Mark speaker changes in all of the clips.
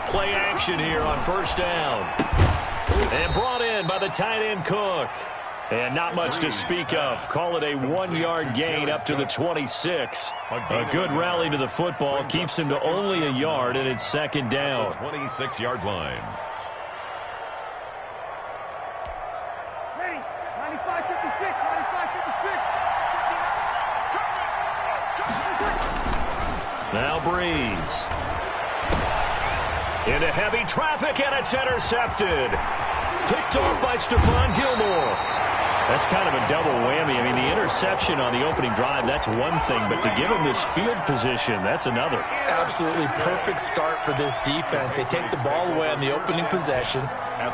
Speaker 1: play action here on first down. And brought in by the tight end Cook. And not much to speak of. Call it a 1-yard gain up to the 26. A good rally to the football keeps him to only a yard, and it's second down.
Speaker 2: 26-yard line.
Speaker 3: Ready? 95, 56, 95, 56.
Speaker 1: Now Breeze. Into heavy traffic, and it's intercepted. Picked off by Stephon Gilmore. That's kind of a double whammy. I mean, the interception on the opening drive, that's one thing, but to give him this field position, that's another.
Speaker 4: Absolutely perfect start for this defense. They take the ball away on the opening possession.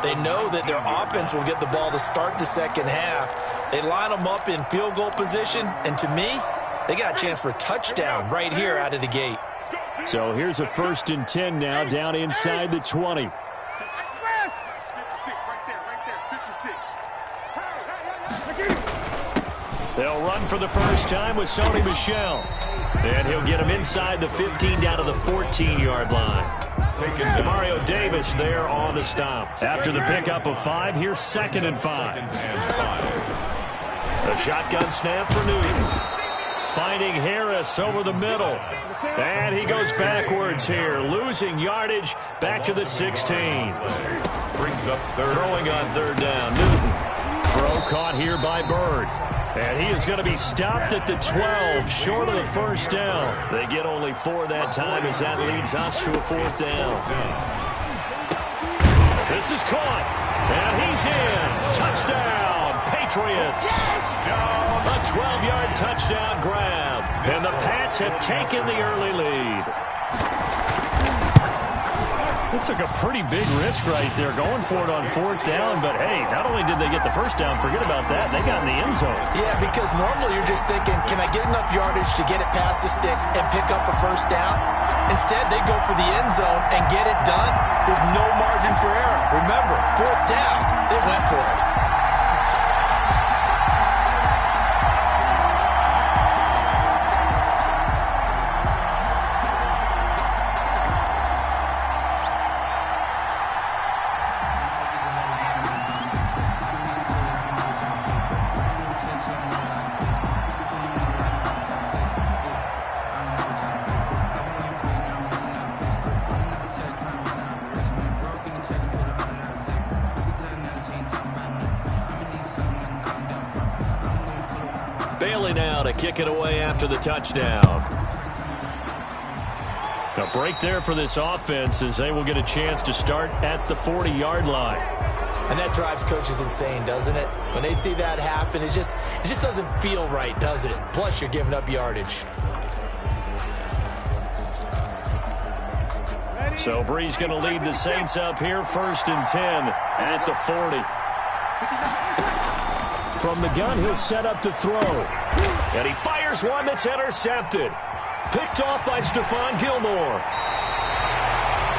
Speaker 4: They know that their offense will get the ball to start the second half. They line them up in field goal position, and to me, they got a chance for a touchdown right here out of the gate.
Speaker 1: So here's a 1st and 10 now, down inside the 20. They'll run for the first time with Sony Michel. And he'll get him inside the 15 down to the 14-yard line. Demario Davis there on the stop. After the pickup of 5, here's 2nd and 5. A shotgun snap for Newton. Finding Harris over the middle. And he goes backwards here, losing yardage back to the 16.
Speaker 2: Brings up third.
Speaker 1: Throwing on 3rd down. Newton. Throw caught here by Bird. And he is going to be stopped at the 12, short of the first down. They get only 4 that time as that leads us to a 4th down. This is caught. And he's in. Touchdown, Patriots. A 12-yard touchdown grab. And the Pats have taken the early lead. It took a pretty big risk right there going for it on 4th down, but hey, not only did they get the first down, forget about that, they got in the end zone.
Speaker 4: Yeah, because normally you're just thinking, can I get enough yardage to get it past the sticks and pick up a first down? Instead, they go for the end zone and get it done with no margin for error. Remember, 4th down, they went for it.
Speaker 1: Bailey now to kick it away after the touchdown. A break there for this offense as they will get a chance to start at the 40-yard line.
Speaker 4: And that drives coaches insane, doesn't it? When they see that happen, it just doesn't feel right, does it? Plus, you're giving up yardage.
Speaker 1: So Breeze going to lead the Saints up here, 1st and 10 at the 40. From the gun, he'll set up to throw. And he fires one that's intercepted. Picked off by Stephon Gilmore.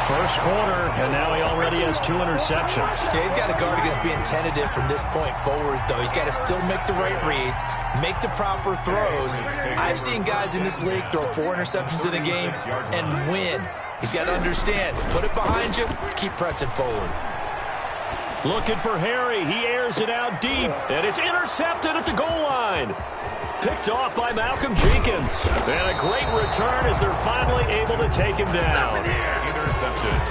Speaker 1: First quarter, and now he already has 2 interceptions.
Speaker 4: Yeah, he's got to guard against being tentative from this point forward, though. He's got to still make the right reads, make the proper throws. I've seen guys in this league throw 4 interceptions in a game and win. He's got to understand, put it behind you, keep pressing forward.
Speaker 1: Looking for Harry. He airs it out deep, and it's intercepted at the goal line. Picked off by Malcolm Jenkins. And a great return as they're finally able to take him down.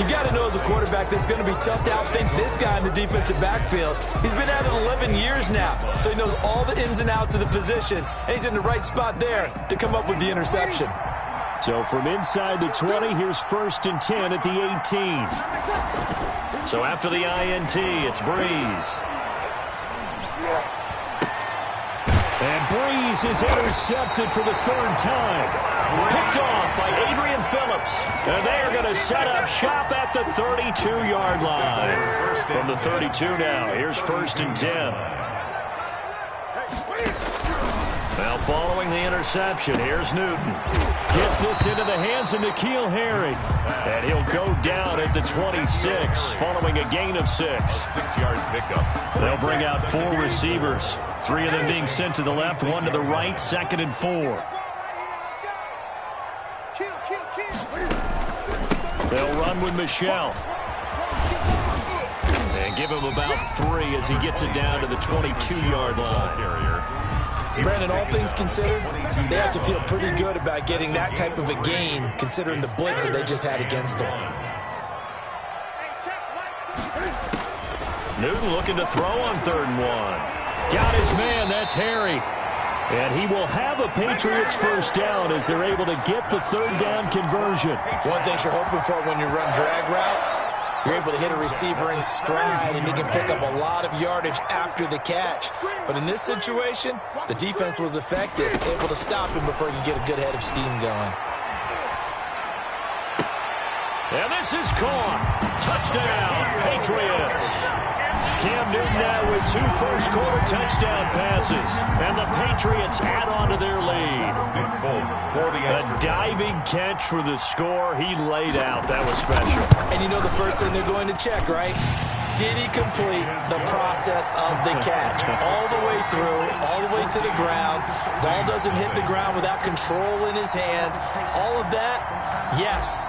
Speaker 4: You got to know as a quarterback that's going to be tough to outthink this guy in the defensive backfield. He's been at it 11 years now, so he knows all the ins and outs of the position, and he's in the right spot there to come up with the interception.
Speaker 1: So from inside the 20, here's 1st and 10 at the 18. So after the INT, it's Breeze. And Breeze is intercepted for the 3rd time. Picked off by Adrian Phillips. And they are going to set up shop at the 32-yard line. From the 32 now, here's 1st and 10. Now following the interception, here's Newton. Gets this into the hands of N'Keal Harry. And he'll go down at the 26 following a gain of 6.
Speaker 2: 6-yard pickup.
Speaker 1: They'll bring out 4 receivers. 3 of them being sent to the left, 1 to the right, 2nd and 4. They'll run with Michelle. And give him about 3 as he gets it down to the 22-yard line.
Speaker 4: Brandon, all things considered, they have to feel pretty good about getting that type of a gain, considering the blitz that they just had against them.
Speaker 1: Newton looking to throw on 3rd and 1. Got his man, that's Harry. And he will have a Patriots first down as they're able to get the 3rd down conversion.
Speaker 4: One thing you're hoping for when you run drag routes, you're able to hit a receiver in stride, and he can pick up a lot of yardage after the catch. But in this situation, the defense was effective, able to stop him before he could get a good head of steam going.
Speaker 1: And this is caught. Touchdown, Patriots. Cam Newton now with 2 first-quarter touchdown passes. And the Patriots add on to their lead. A diving catch for the score. He laid out. That was special.
Speaker 4: And you know the first thing they're going to check, right? Did he complete the process of the catch? All the way through, all the way to the ground. Ball doesn't hit the ground without control in his hands. All of that, yes.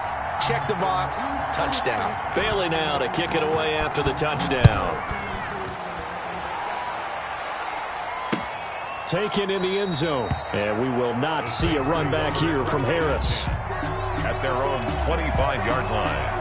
Speaker 4: Check the box, touchdown.
Speaker 1: Bailey now to kick it away after the touchdown. Taken in the end zone. And we will not see a run back here from Harris.
Speaker 2: At their own 25-yard line.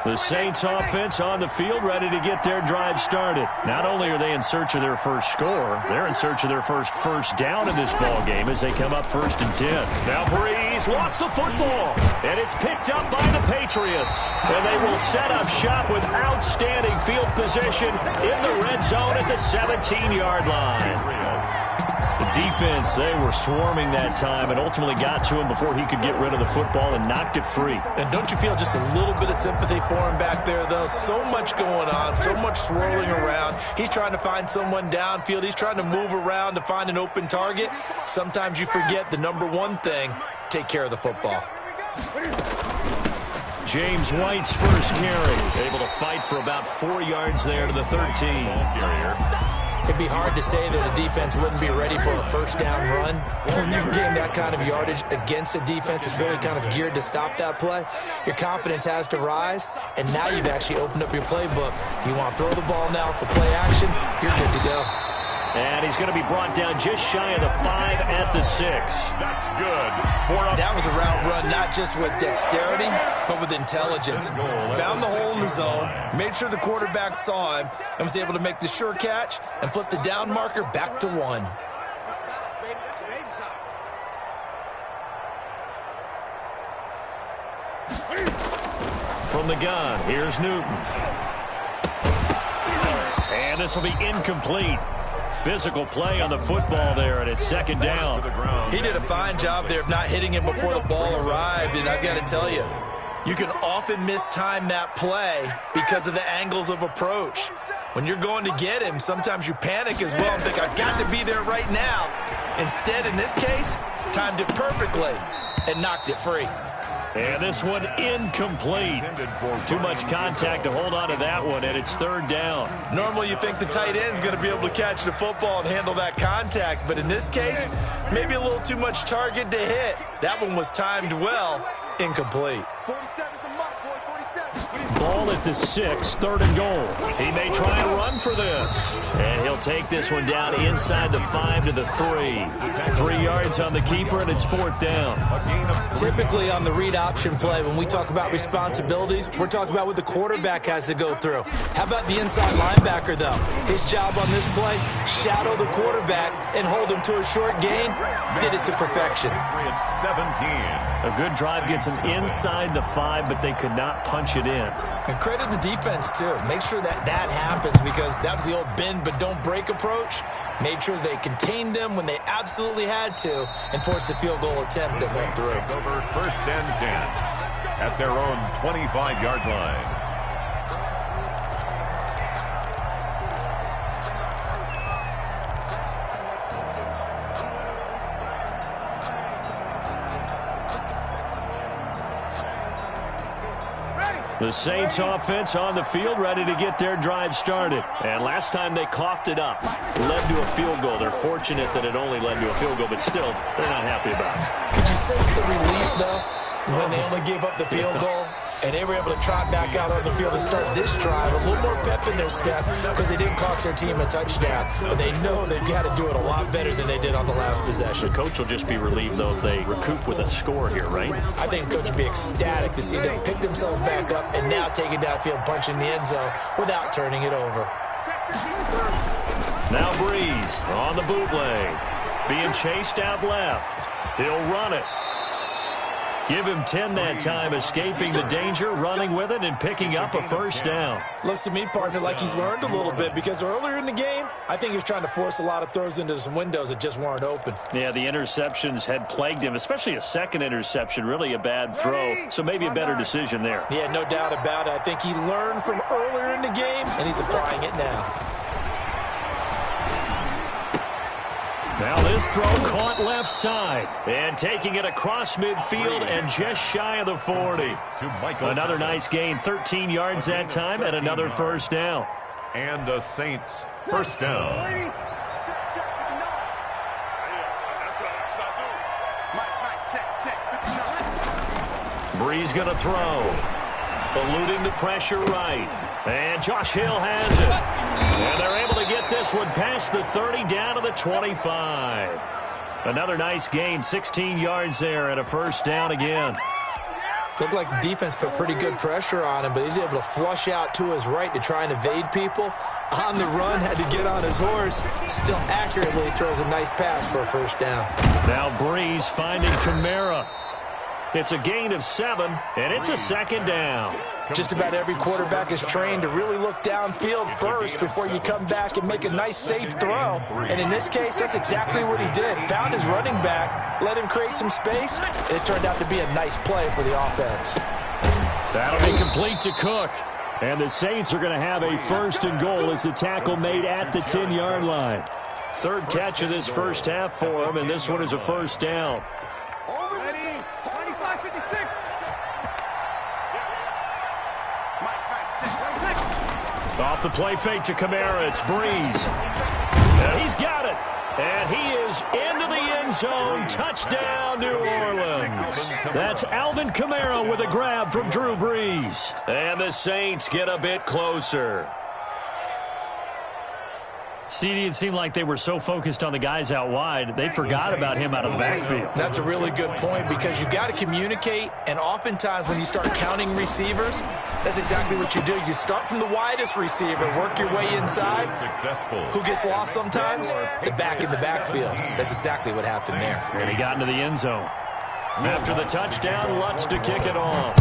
Speaker 1: The Saints offense on the field, ready to get their drive started. Not only are they in search of their first score, they're in search of their first down in this ball game as they come up 1st and 10. Now Breeze lost the football, and it's picked up by the Patriots. And they will set up shop with outstanding field position in the red zone at the 17-yard line. The defense, they were swarming that time and ultimately got to him before he could get rid of the football and knocked it free.
Speaker 4: And don't you feel just a little bit of sympathy for him back there, though? So much going on, so much swirling around. He's trying to find someone downfield. He's trying to move around to find an open target. Sometimes you forget the number one thing, take care of the football.
Speaker 1: James White's first carry, able to fight for about 4 yards there to the 13.
Speaker 4: It'd be hard to say that a defense wouldn't be ready for a first down run. When you gain that kind of yardage against a defense that's really kind of geared to stop that play, your confidence has to rise, and now you've actually opened up your playbook. If you want to throw the ball now for play action, you're good to go.
Speaker 1: And he's going to be brought down just shy of the 5 at the 6.
Speaker 2: That's good.
Speaker 4: That was a route run not just with dexterity, but with intelligence. Found the hole in the zone, made sure the quarterback saw him, and was able to make the sure catch and flip the down marker back to 1.
Speaker 1: From the gun, here's Newton. And this will be incomplete. Physical play on the football there, and it's 2nd down.
Speaker 4: He did a fine job there of not hitting him before the ball arrived, and I've got to tell you, you can often mistime that play because of the angles of approach. When you're going to get him, sometimes you panic as well and think, I've got to be there right now. Instead, in this case, timed it perfectly and knocked it free.
Speaker 1: And this one incomplete. Too much contact to hold on to that one, and it's 3rd down.
Speaker 4: Normally you think the tight end's going to be able to catch the football and handle that contact, but in this case, maybe a little too much target to hit. That one was timed well, incomplete.
Speaker 1: Ball at the 6, 3rd and goal. He may try and run for this. And he'll take this one down inside the 5 to the 3. 3 yards on the keeper, and it's 4th down.
Speaker 4: Typically on the read option play, when we talk about responsibilities, we're talking about what the quarterback has to go through. How about the inside linebacker, though? His job on this play, shadow the quarterback and hold him to a short gain. Did it to perfection.
Speaker 2: 17.
Speaker 1: A good drive gets him inside the 5, but they could not punch it in.
Speaker 4: And credit the defense, too. Make sure that happens, because that was the old bend but don't break approach. Made sure they contained them when they absolutely had to and forced the field goal attempt that went through.
Speaker 2: Over 1st and 10 at their own 25-yard line.
Speaker 1: The Saints offense on the field, ready to get their drive started. And last time they coughed it up, led to a field goal. They're fortunate that it only led to a field goal, but still, they're not happy about it.
Speaker 4: Could you sense the relief, though, when they only gave up the field goal? And they were able to trot back out on the field and start this drive. A little more pep in their step because they didn't cost their team a touchdown. But they know they've got to do it a lot better than they did on the last possession.
Speaker 1: The coach will just be relieved, though, if they recoup with a score here, right?
Speaker 4: I think the coach would be ecstatic to see them pick themselves back up and now take it downfield and punch in the end zone without turning it over.
Speaker 1: Now Breeze on the bootleg. Being chased out left. He'll run it. Give him 10 that time, escaping the danger, running with it, and picking up a first down.
Speaker 4: Looks to me, partner, like he's learned a little bit because earlier in the game, I think he was trying to force a lot of throws into some windows that just weren't open.
Speaker 1: Yeah, the interceptions had plagued him, especially a second interception, really a bad throw, so maybe a better decision there.
Speaker 4: Yeah, no doubt about it. I think he learned from earlier in the game, and he's applying it now.
Speaker 1: Now this throw caught left side and taking it across midfield and just shy of the 40. Another nice gain, 13 yards that time and another first down.
Speaker 2: And the Saints first down.
Speaker 1: Breeze going to throw. Eluding the pressure right. And Josh Hill has it. And they're able to get this one past the 30 down to the 25. Another nice gain, 16 yards there and a first down again.
Speaker 4: Looked like the defense put pretty good pressure on him, but he's able to flush out to his right to try and evade people. On the run, had to get on his horse. Still accurately throws a nice pass for a first down.
Speaker 1: Now Breeze finding Kamara. It's a gain of 7, and it's a second down.
Speaker 4: Just about every quarterback is trained to really look downfield first before you come back and make a nice, safe throw. And in this case, that's exactly what he did. Found his running back, let him create some space, and it turned out to be a nice play for the offense.
Speaker 1: That'll be complete to Cook. And the Saints are going to have a first and goal as the tackle made at the 10-yard line. Third catch of this first half for him, and this one is a first down. Off the play fake to Kamara, it's Breeze. And he's got it. And he is into the end zone. Touchdown, New Orleans. That's Alvin Kamara with a grab from Drew Brees. And the Saints get a bit closer. CD, it seemed like they were so focused on the guys out wide, they forgot about him out of the backfield.
Speaker 4: That's a really good point because you've got to communicate, and oftentimes when you start counting receivers, that's exactly what you do. You start from the widest receiver, work your way inside. Who gets lost sometimes? The back in the backfield. That's exactly what happened there.
Speaker 1: And he got into the end zone. After the touchdown, Lutz to kick it off.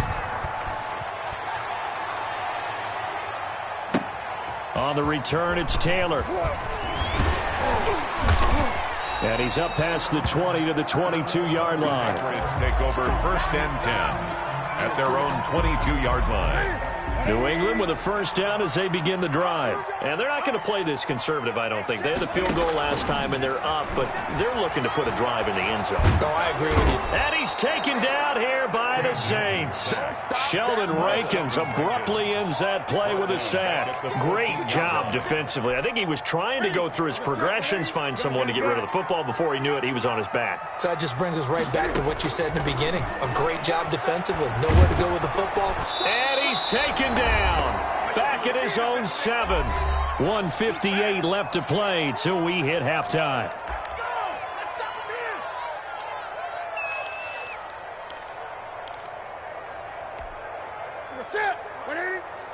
Speaker 1: On the return, it's Taylor. And he's up past the 20 to the 22-yard line.
Speaker 2: Patriots take over first and 10 at their own 22-yard line.
Speaker 1: New England with a first down as they begin the drive. And they're not going to play this conservative, I don't think. They had the field goal last time, and they're up, but they're looking to put a drive in the end zone.
Speaker 4: No, I agree with you.
Speaker 1: And he's taken down here by the Saints. Sheldon Rankins abruptly ends that play with a sack. Great job defensively. I think he was trying to go through his progressions, find someone to get rid of the football. Before he knew it, he was on his back.
Speaker 4: So that just brings us right back to what you said in the beginning. A great job defensively. Nowhere to go with the football.
Speaker 1: And he's taken down. Back at his own 7. 1:58 left to play till we hit halftime.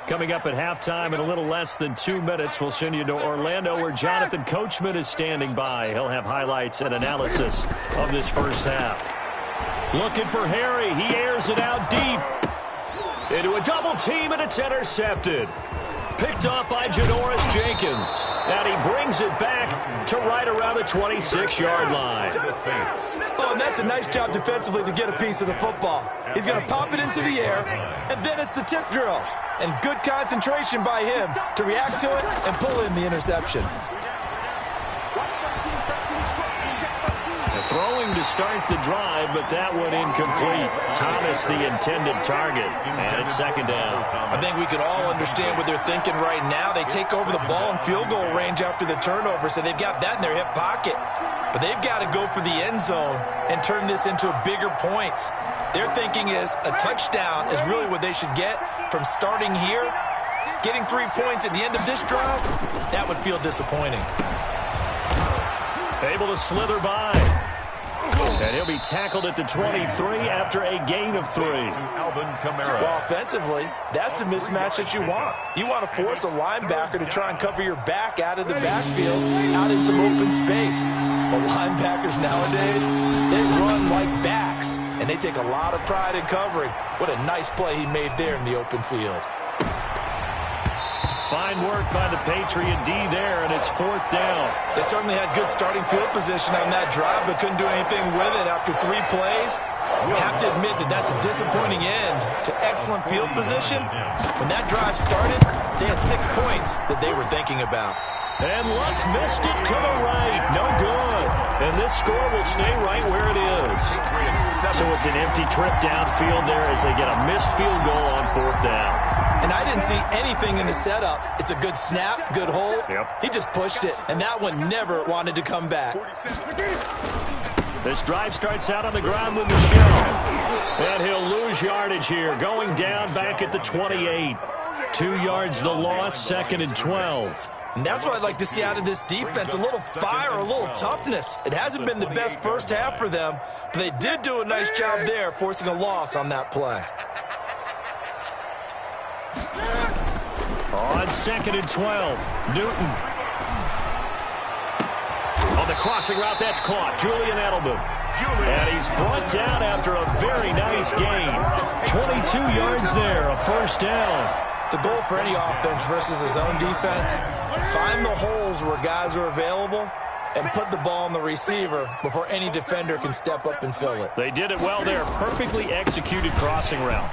Speaker 1: Coming up at halftime in a little less than 2 minutes, we'll send you to Orlando where Jonathan Coachman is standing by. He'll have highlights and analysis of this first half. Looking for Harry. He airs it out deep. Into a double team, and it's intercepted. Picked off by Janoris Jenkins. And he brings it back to right around the 26-yard line.
Speaker 4: Oh, and that's a nice job defensively to get a piece of the football. He's going to pop it into the air, and then it's the tip drill. And good concentration by him to react to it and pull in the interception.
Speaker 1: A throwing to start the drive, but that one incomplete. Thomas, the intended target, and it's second down.
Speaker 4: I think we can all understand what they're thinking right now. They take over the ball in field goal range after the turnover, so they've got that in their hip pocket. But they've got to go for the end zone and turn this into bigger points. Their thinking is a touchdown is really what they should get from starting here. Getting 3 points at the end of this drive, that would feel disappointing.
Speaker 1: Able to slither by. And he'll be tackled at the 23 after a gain of 3.
Speaker 4: Well, offensively, that's the mismatch that you want. You want to force a linebacker to try and cover your back out of the backfield, out in some open space. But linebackers nowadays, they run like backs, and they take a lot of pride in covering. What a nice play he made there in the open field.
Speaker 1: Fine work by the Patriot D there, and it's fourth down.
Speaker 4: They certainly had good starting field position on that drive, but couldn't do anything with it after 3 plays. You have to admit that that's a disappointing end to excellent field position. When that drive started, they had 6 points that they were thinking about.
Speaker 1: And Lutz missed it to the right. No good. And this score will stay right where it is. So it's an empty trip downfield there as they get a missed field goal on fourth down.
Speaker 4: And I didn't see anything in the setup. It's a good snap, good hold.
Speaker 1: Yep.
Speaker 4: He just pushed it, and that one never wanted to come back.
Speaker 1: This drive starts out on the ground with Michel. And he'll lose yardage here, going down back at the 28. 2 yards the loss, second and 12.
Speaker 4: And that's what I'd like to see out of this defense, a little fire, a little toughness. It hasn't been the best first half for them, but they did do a nice job there, forcing a loss on that play.
Speaker 1: On second and 12, Newton. On the crossing route, that's caught. Julian Edelman. And he's brought down after a very nice gain. 22 yards there, a first down.
Speaker 4: The goal for any offense versus his own defense, find the holes where guys are available and put the ball on the receiver before any defender can step up and fill it.
Speaker 1: They did it well there. Perfectly executed crossing route.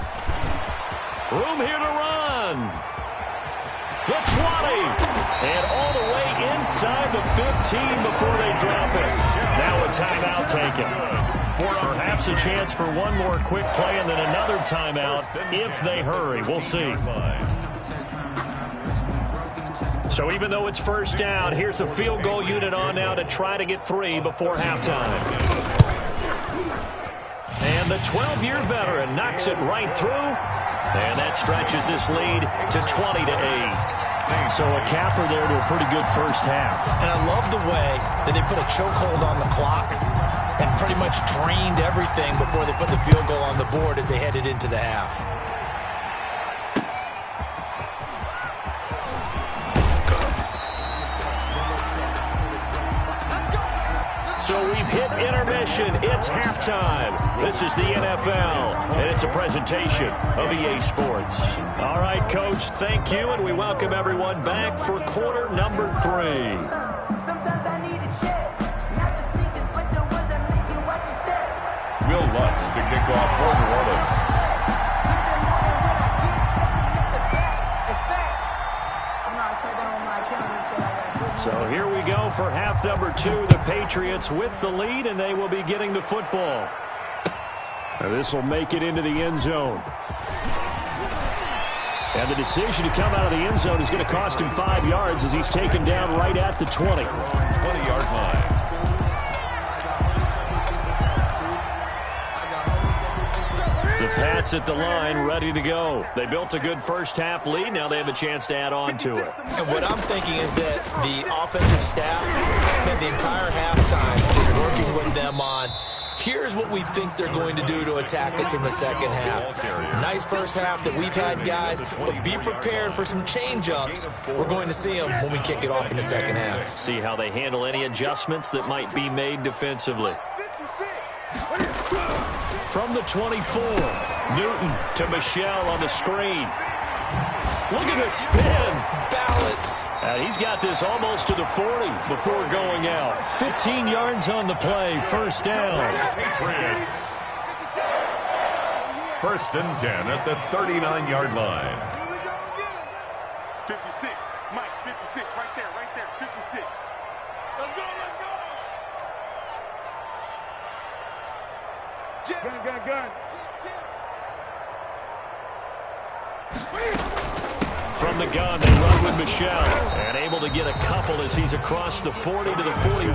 Speaker 1: Room here to run. The 20. And all the way inside the 15 before they drop it. Now a timeout taken. Perhaps a chance for one more quick play and then another timeout if they hurry. We'll see. So even though it's first down, here's the field goal unit on now to try to get 3 before halftime. And the 12-year veteran knocks it right through. And that stretches this lead to 20-8. So a capper there to a pretty good first half.
Speaker 4: And I love the way that they put a chokehold on the clock and pretty much drained everything before they put the field goal on the board as they headed into the half.
Speaker 1: So we've hit intermission. It's halftime. This is the NFL, and it's a presentation of EA Sports. All right, Coach, thank you, and we welcome everyone back for quarter number 3.
Speaker 5: Sometimes I need a check, not the sneakers, but the ones that make you watch your step.
Speaker 2: Will Lutz to kick off for New Orleans.
Speaker 1: So here we go for half number 2. The Patriots with the lead, and they will be getting the football. Now this will make it into the end zone. And the decision to come out of the end zone is going to cost him 5 yards as he's taken down right at the 20.
Speaker 2: 20-yard line.
Speaker 1: The Pats at the line, ready to go. They built a good first half lead. Now they have a chance to add on to it.
Speaker 4: And what I'm thinking is that the offensive staff spent the entire halftime just working with them on, here's what we think they're going to do to attack us in the second half. Nice first half that we've had, guys, but be prepared for some change-ups. We're going to see them when we kick it off in the second half.
Speaker 1: See how they handle any adjustments that might be made defensively. From the 24, Newton to Michel on the screen. Look at the spin.
Speaker 4: Balance.
Speaker 1: He's got this almost to the 40 before going out. 15 yards on the play, first down.
Speaker 2: Patriots. First and 10 at the 39-yard line.
Speaker 3: 56. Mike, 56. Right there. 56. Let's go. Gun.
Speaker 1: From the gun, they run with Michelle. And able to get a couple as he's across the 40 to the 41.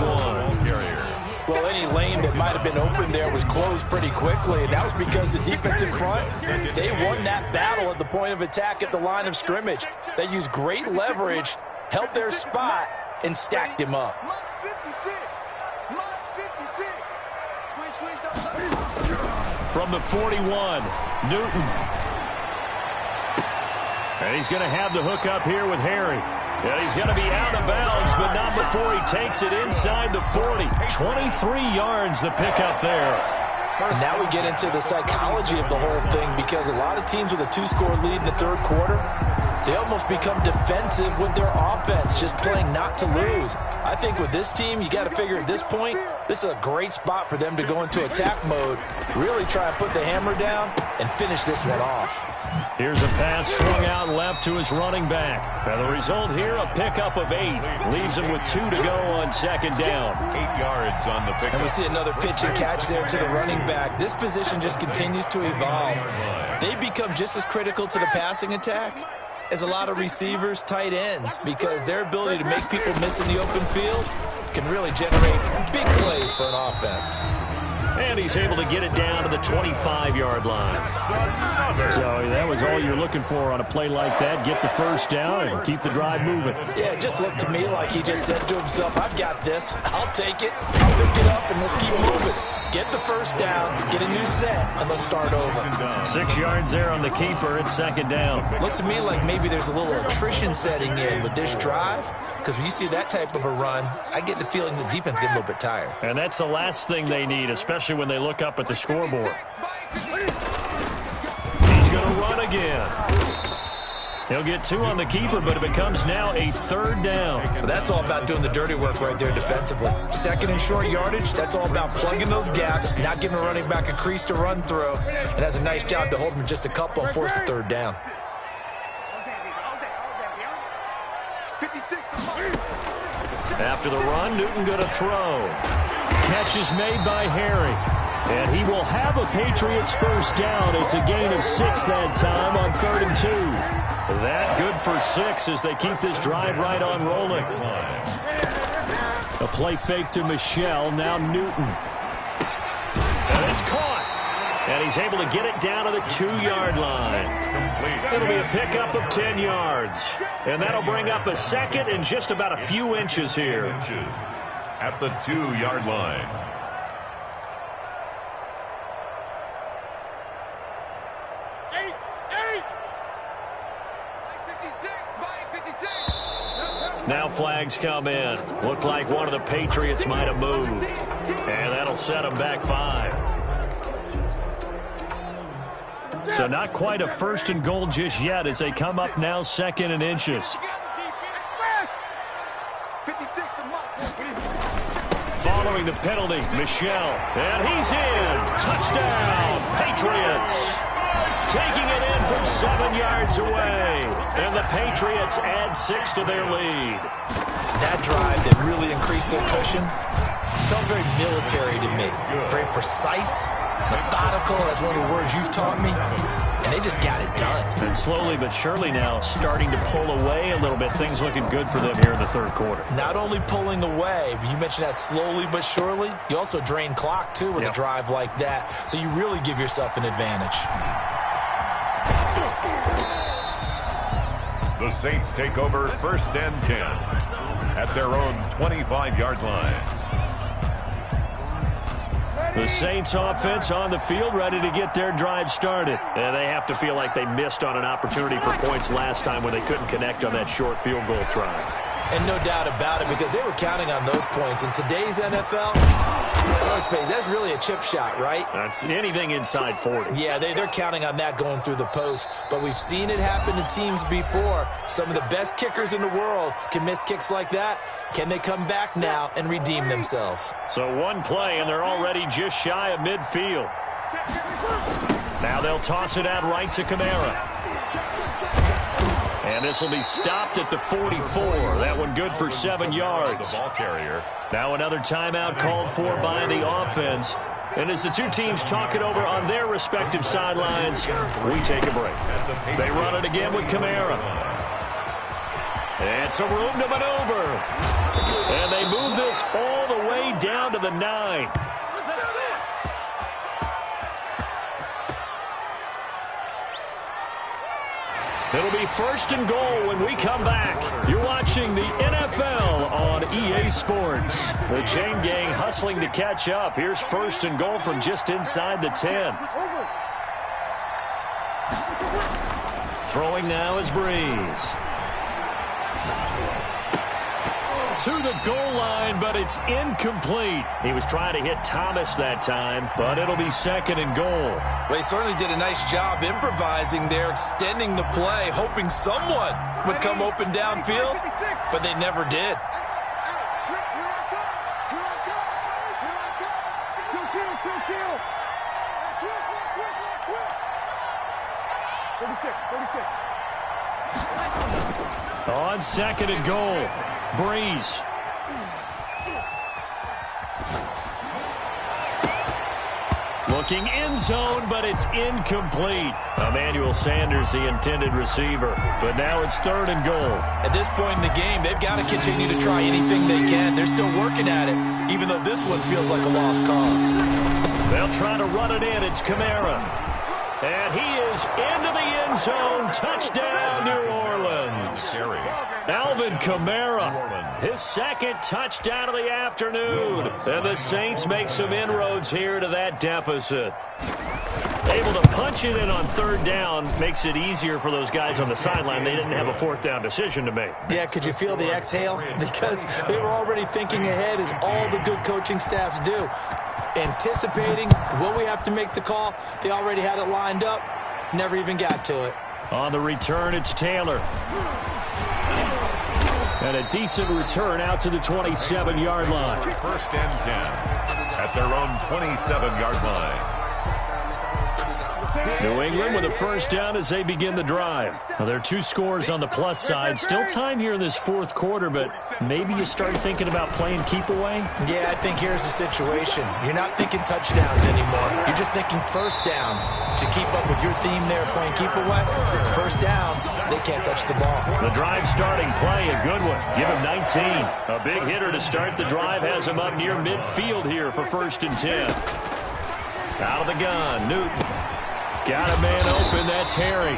Speaker 4: Well, any lane that might have been open there was closed pretty quickly, and that was because the defensive front, they won that battle at the point of attack at the line of scrimmage. They used great leverage, held their spot, and stacked him up.
Speaker 1: From the 41, Newton. And he's going to have the hook up here with Harry. And he's going to be out of bounds, but not before he takes it inside the 40. 23 yards the pickup there.
Speaker 4: And now we get into the psychology of the whole thing, because a lot of teams with a 2-score lead in the third quarter, they almost become defensive with their offense, just playing not to lose. I think with this team, you got to figure at this point, this is a great spot for them to go into attack mode, really try and put the hammer down and finish this one off.
Speaker 1: Here's a pass swung out left to his running back. And the result here, a pickup of 8. Leaves him with 2 to go on second down.
Speaker 2: 8 yards on the pickup.
Speaker 4: And we see another pitch and catch there to the running back. This position just continues to evolve. They become just as critical to the passing attack as a lot of receivers, tight ends, because their ability to make people miss in the open field can really generate big plays for an offense.
Speaker 1: And he's able to get it down to the 25-yard line. So that was all you're looking for on a play like that. Get the first down and keep the drive moving.
Speaker 4: Yeah, it just looked to me like he just said to himself, I've got this. I'll take it. I'll pick it up, and let's keep moving. Get the first down, get a new set, and let's start over.
Speaker 1: 6 yards there on the keeper at second down.
Speaker 4: Looks to me like maybe there's a little attrition setting in with this drive, because when you see that type of a run, I get the feeling the defense gets a little bit tired.
Speaker 1: And that's the last thing they need, especially when they look up at the scoreboard. He's going to run again. He'll get 2 on the keeper, but it becomes now a third down.
Speaker 4: But that's all about doing the dirty work right there defensively. Second and short yardage, that's all about plugging those gaps, not giving a running back a crease to run through, and has a nice job to hold him just a couple and force a third down.
Speaker 1: After the run, Newton going to throw. Catch is made by Harry. And he will have a Patriots first down. It's a gain of 6 that time on 3rd and 2. That good for 6 as they keep this drive right on rolling. A play fake to Michelle, now Newton. And it's caught. And he's able to get it down to the 2-yard line. It'll be a pickup of 10 yards. And that'll bring up a second and just about a few inches here.
Speaker 2: At the 2-yard line.
Speaker 1: Now flags come in. Looked like one of the Patriots might have moved. And that'll set them back 5. So not quite a 1st and goal just yet as they come up now 2nd and inches. Following the penalty, Michelle. And he's in. Touchdown, Patriots. Taking it in from 7 yards away. And the Patriots add 6 to their lead.
Speaker 4: That drive that really increased their cushion felt very military to me. Very precise, methodical, that's one of the words you've taught me. And they just got it done.
Speaker 1: And slowly but surely now starting to pull away a little bit. Things looking good for them here in the third quarter.
Speaker 4: Not only pulling away, but you mentioned that slowly but surely. You also drain clock, too, with a drive like that. So you really give yourself an advantage.
Speaker 2: The Saints take over 1st and 10 at their own 25-yard line.
Speaker 1: The Saints offense on the field ready to get their drive started. And they have to feel like they missed on an opportunity for points last time when they couldn't connect on that short field goal try.
Speaker 4: And no doubt about it, because they were counting on those points. In today's NFL, let's face it, that's really a chip shot, right?
Speaker 1: That's anything inside 40.
Speaker 4: Yeah, they're counting on that going through the post. But we've seen it happen to teams before. Some of the best kickers in the world can miss kicks like that. Can they come back now and redeem themselves?
Speaker 1: So one play, and they're already just shy of midfield. Now they'll toss it out right to Kamara. And this will be stopped at the 44. That one good for 7 yards.
Speaker 2: The ball carrier.
Speaker 1: Now another timeout called for by the offense. And as the two teams talk it over on their respective sidelines, we take a break. They run it again with Kamara. And some room to maneuver. And they move this all the way down to the 9. It'll be first and goal when we come back. You're watching the NFL on EA Sports. The chain gang hustling to catch up. Here's first and goal from just inside the 10. Throwing now is Breeze. To the goal line, but it's incomplete. He was trying to hit Thomas that time, but it'll be second and goal.
Speaker 4: Well, he certainly did a nice job improvising there, extending the play, hoping someone would come open downfield, but they never did.
Speaker 1: On second and goal, Breeze. Looking end zone, but it's incomplete. Emmanuel Sanders, the intended receiver. But now it's third and goal.
Speaker 4: At this point in the game, they've got to continue to try anything they can. They're still working at it, even though this one feels like a lost cause.
Speaker 1: They'll try to run it in. It's Kamara. And he is into the end zone. Touchdown, New Orleans. Alvin Kamara, his second touchdown of the afternoon. And the Saints make some inroads here to that deficit. Able to punch it in on third down makes it easier for those guys on the sideline. They didn't have a fourth down decision to make.
Speaker 4: Yeah, could you feel the exhale? Because they were already thinking ahead, as all the good coaching staffs do. Anticipating, will we have to make the call? They already had it lined up. Never even got to it.
Speaker 1: On the return, it's Taylor. And a decent return out to the 27-yard line.
Speaker 2: First and 10 at their own 27-yard line.
Speaker 1: New England with a first down as they begin the drive. Now, there are two scores on the plus side. Still time here in this fourth quarter, but maybe you start thinking about playing keep away?
Speaker 4: Yeah, I think here's the situation. You're not thinking touchdowns anymore. You're just thinking first downs. To keep up with your theme there, playing keep away, first downs, they can't touch the ball.
Speaker 1: The drive starting play, a good one. Give him 19. A big hitter to start the drive has him up near midfield here for first and 10. Out of the gun, Newton. Got a man open, that's Harry.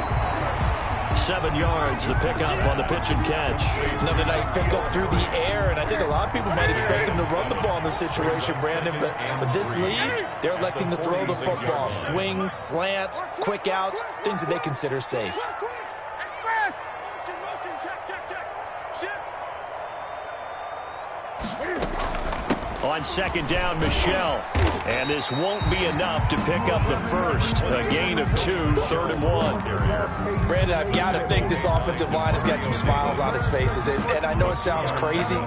Speaker 1: 7 yards, the pickup on the pitch and catch.
Speaker 4: Another nice pickup through the air, and I think a lot of people might expect him to run the ball in this situation, Brandon, but with this lead, they're electing to throw the football. Swings, slants, quick outs, things that they consider safe.
Speaker 1: On second down, Michelle. And this won't be enough to pick up the first. A gain of 2, third and 1.
Speaker 4: Brandon, I've got to think this offensive line has got some smiles on its faces. And I know it sounds crazy,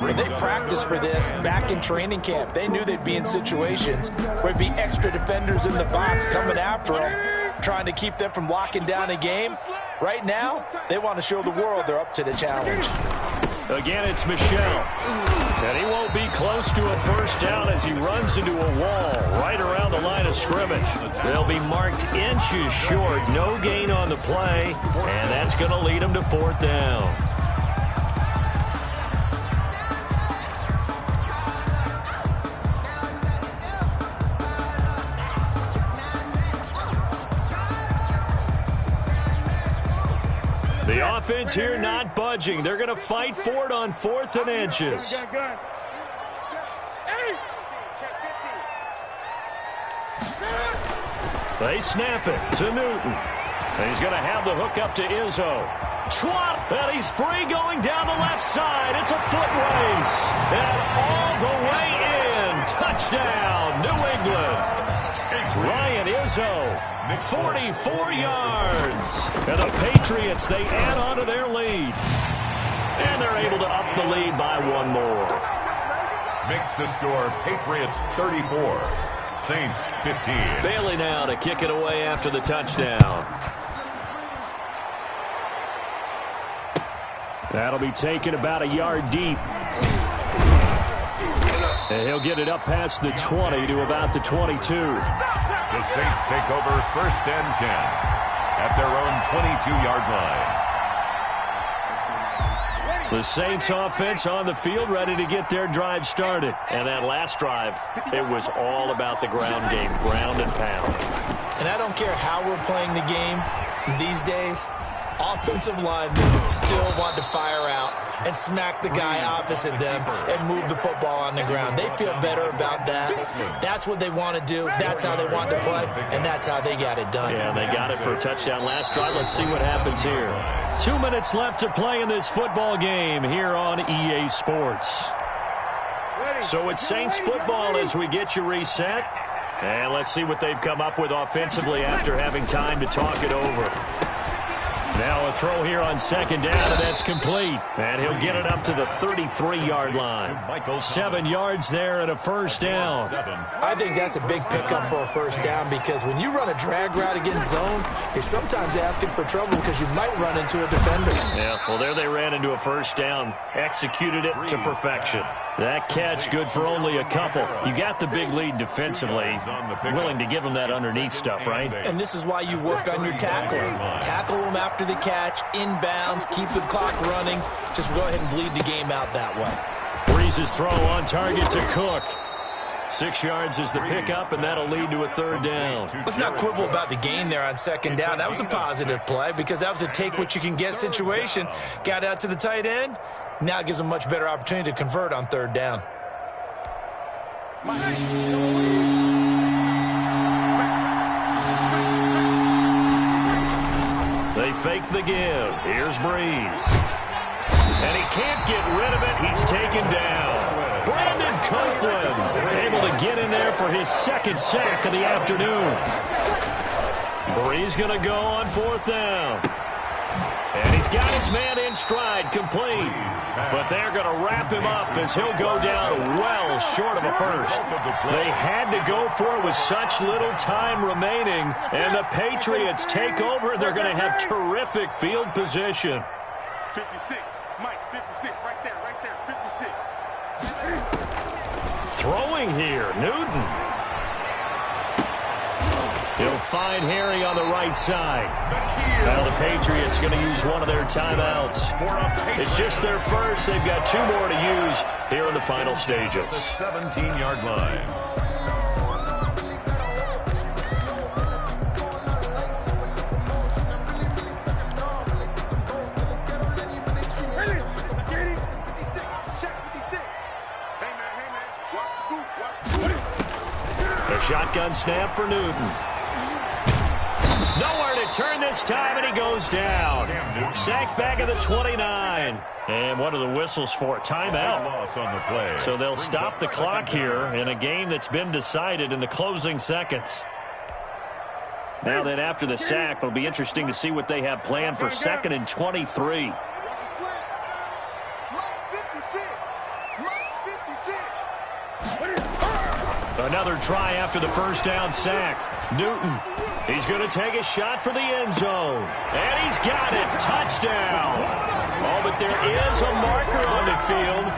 Speaker 4: but they practiced for this back in training camp. They knew they'd be in situations where there'd be extra defenders in the box coming after them, trying to keep them from locking down a game. Right now, they want to show the world they're up to the challenge.
Speaker 1: Again, it's Michelle. And he won't be close to a first down as he runs into a wall right around the line of scrimmage. They'll be marked inches short. No gain on the play. And that's going to lead him to fourth down. The offense here not budging. They're going to fight for it on 4th and inches. They snap it to Newton. And he's going to have the hook up to Izzo. Trot, and he's free going down the left side. It's a foot race. And all the way in. Touchdown, New England. Ryan Izzo. 44 yards. And the Patriots, they add on to their lead. And they're able to up the lead by one more.
Speaker 2: Makes the score Patriots 34, Saints 15.
Speaker 1: Bailey now to kick it away after the touchdown. That'll be taken about a yard deep. And he'll get it up past the 20 to about the 22.
Speaker 2: The Saints take over 1st and 10 at their own 22-yard line.
Speaker 1: The Saints offense on the field, ready to get their drive started. And that last drive, it was all about the ground game, ground and pound.
Speaker 4: And I don't care how we're playing the game these days, offensive linemen still want to fire out and smack the guy opposite them and move the football on the ground. They feel better about that. That's what they want to do. That's how they want to play, and that's how they got it done.
Speaker 1: Yeah, they got it for a touchdown last drive. Let's see what happens here. 2 minutes left to play in this football game here on EA Sports. So it's Saints football as we get you reset. And let's see what they've come up with offensively after having time to talk it over. Now a throw here on 2nd down, and that's complete. And he'll get it up to the 33-yard line. 7 yards there and a 1st down.
Speaker 4: I think that's a big pickup for a 1st down because when you run a drag route against zone, you're sometimes asking for trouble because you might run into a defender.
Speaker 1: Yeah, well, there they ran into a 1st down. Executed it to perfection. That catch good for only a couple. You got the big lead defensively. Willing to give them that underneath stuff, right?
Speaker 4: And this is why you work on your tackling. Tackle them after the catch, inbounds, keep the clock running. Just go ahead and bleed the game out that way.
Speaker 1: Breeze's throw on target to Cook. 6 yards is the pickup, and that'll lead to a 3rd down.
Speaker 4: Let's not quibble about the gain there on 2nd down. That was a positive play because that was a take-what-you-can-get situation. Got out to the tight end. Now it gives them a much better opportunity to convert on 3rd down.
Speaker 1: They fake the give. Here's Breeze. And he can't get rid of it. He's taken down. Brandon Copeland able to get in there for his 2nd sack of the afternoon. Breeze going to go on 4th down. And he's got his man in stride, complete. But they're going to wrap him up as he'll go down well short of a 1st. They had to go for it with such little time remaining. And the Patriots take over. They're going to have terrific field position.
Speaker 3: 56, Mike, 56, right there, 56.
Speaker 1: Throwing here, Newton. He'll find Harry on the right side. Now the Patriots going to use one of their timeouts. It's just their first. They've got 2 more to use here in the final stages.
Speaker 2: The 17-yard line.
Speaker 1: A shotgun snap for Newton. Nowhere to turn this time, and he goes down. Sacked back at the 29. And what are the whistles for? Timeout.
Speaker 2: Loss on the play.
Speaker 1: So they'll stop the clock here in a game that's been decided in the closing seconds. Now then, after the sack, it'll be interesting to see what they have planned for 2nd and 23. Another try after the 1st down sack. Newton, he's going to take a shot for the end zone. And he's got it. Touchdown. Oh, but there is a marker on the field.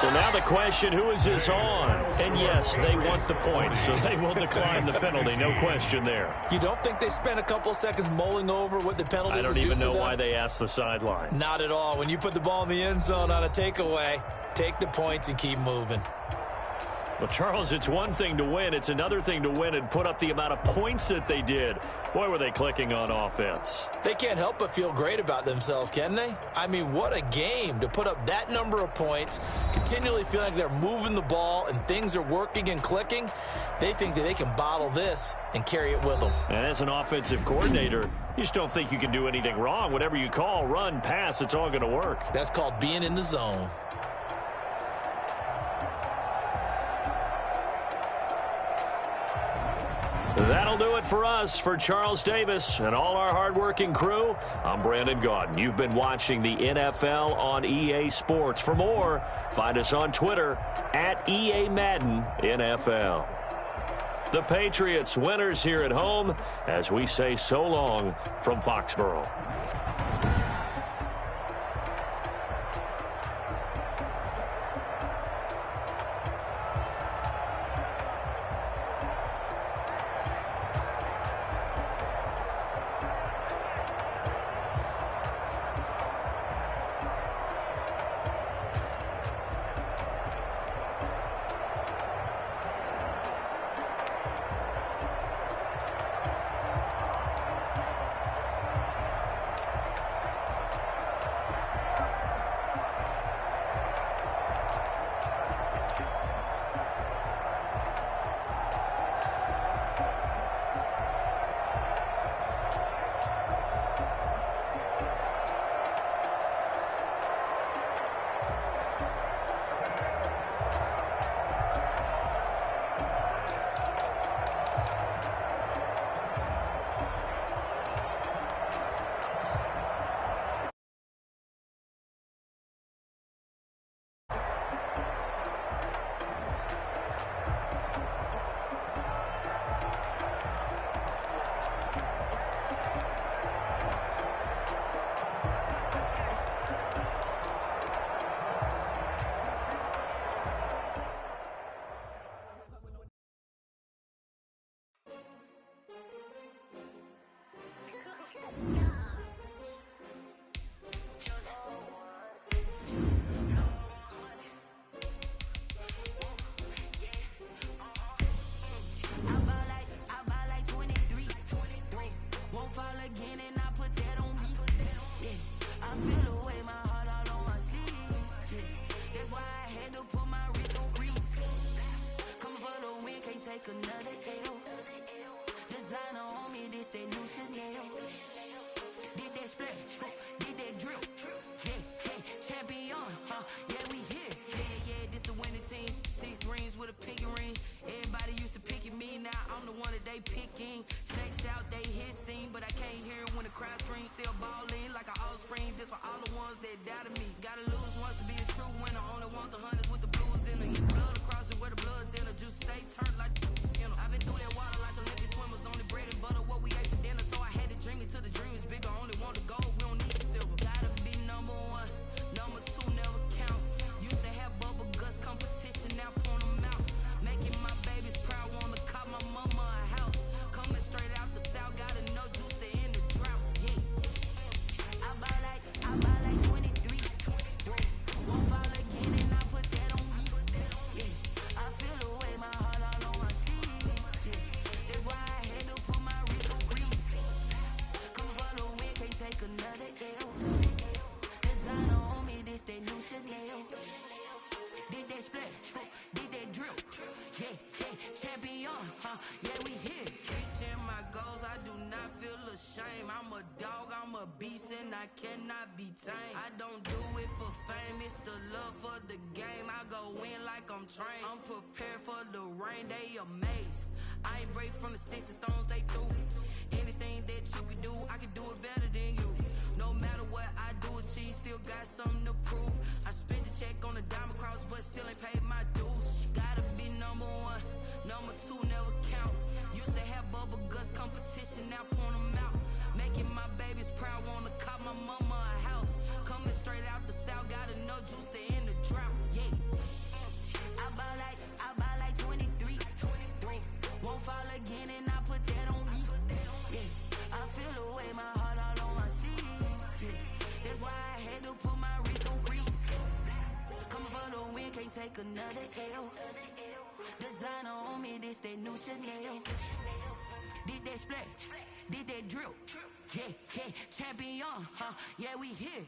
Speaker 1: So now the question, who is this on? And yes, they want the points, so they will decline the penalty. No question there.
Speaker 4: You don't think they spent a couple of seconds mulling over what the penalty
Speaker 1: I don't
Speaker 4: would do
Speaker 1: even know
Speaker 4: for them?
Speaker 1: why they asked the sideline.
Speaker 4: Not at all. When you put the ball in the end zone on a takeaway, take the points and keep moving.
Speaker 1: Well, Charles, it's one thing to win. It's another thing to win and put up the amount of points that they did. Boy, were they clicking on offense.
Speaker 4: They can't help but feel great about themselves, can they? I mean, what a game to put up that number of points, continually feeling like they're moving the ball and things are working and clicking. They think that they can bottle this and carry it with them.
Speaker 1: And as an offensive coordinator, you just don't think you can do anything wrong. Whatever you call, run, pass, it's all going to work.
Speaker 4: That's called being in the zone.
Speaker 1: That'll do it for us. For Charles Davis and all our hardworking crew, I'm Brandon Gaudin. You've been watching the NFL on EA Sports. For more, find us on Twitter at EA Madden NFL. The Patriots winners here at home as we say so long from Foxborough.
Speaker 6: they picking. Snakes out, they hissing, but I can't hear when the crowd screams. Still balling like an offspring. This for all the ones that doubted me. Gotta lose once to be a true winner. Only want the hunters with the blues in them. Get blood across it where the blood dinner. Juice stay turned like I've been through that water like Olympic swimmers. Only bread and butter what we ate for dinner. So I had to dream it till the dream is bigger. Only want the gold, we don't need the silver. Gotta be number one, number two never count. Used to have bubble guts competition, now point them out. Making my babies proud, wanna cop my mama a house. Coming straight out the south, gotta know juice to end the drought. Yeah, I buy like 23. Won't fall again and I put that on me. Yeah, I feel the way my heart all on my sleeve. Yeah, that's why I had to put my wrist on freeze. Come for the win, can't take another L. Designer on me, this that new Chanel. Did that split, did that drill. Yeah, champion, yeah, we here. Reaching my goals, I do not feel ashamed. I'm a dog, I'm a beast, and I cannot be tamed. I don't do it for fame, it's the love for the game. I go in like I'm trained. I'm prepared for the rain, they amazed. I ain't break from the sticks and stones they threw. Anything that you can do, I can do it better than you. No matter what I do, achieve, still got something to prove. I spent the check on the diamond cross, but still ain't paid my dues. Gotta be number one, number two never count. Used to have bubble guts competition, now point them out. Making my babies proud, wanna cop my mama a house. Coming straight out the south, gotta know juice to end the drought. Yeah, I buy like 23. Won't fall again and I put that on me. Yeah, I feel the way my heart all on my sleeve. Yeah, that's why I had to put my wrist on freeze. Coming for the win, can't take another L. Designer on me, this that new Chanel. Did that split, did that drill. Yeah, champion, yeah, we here.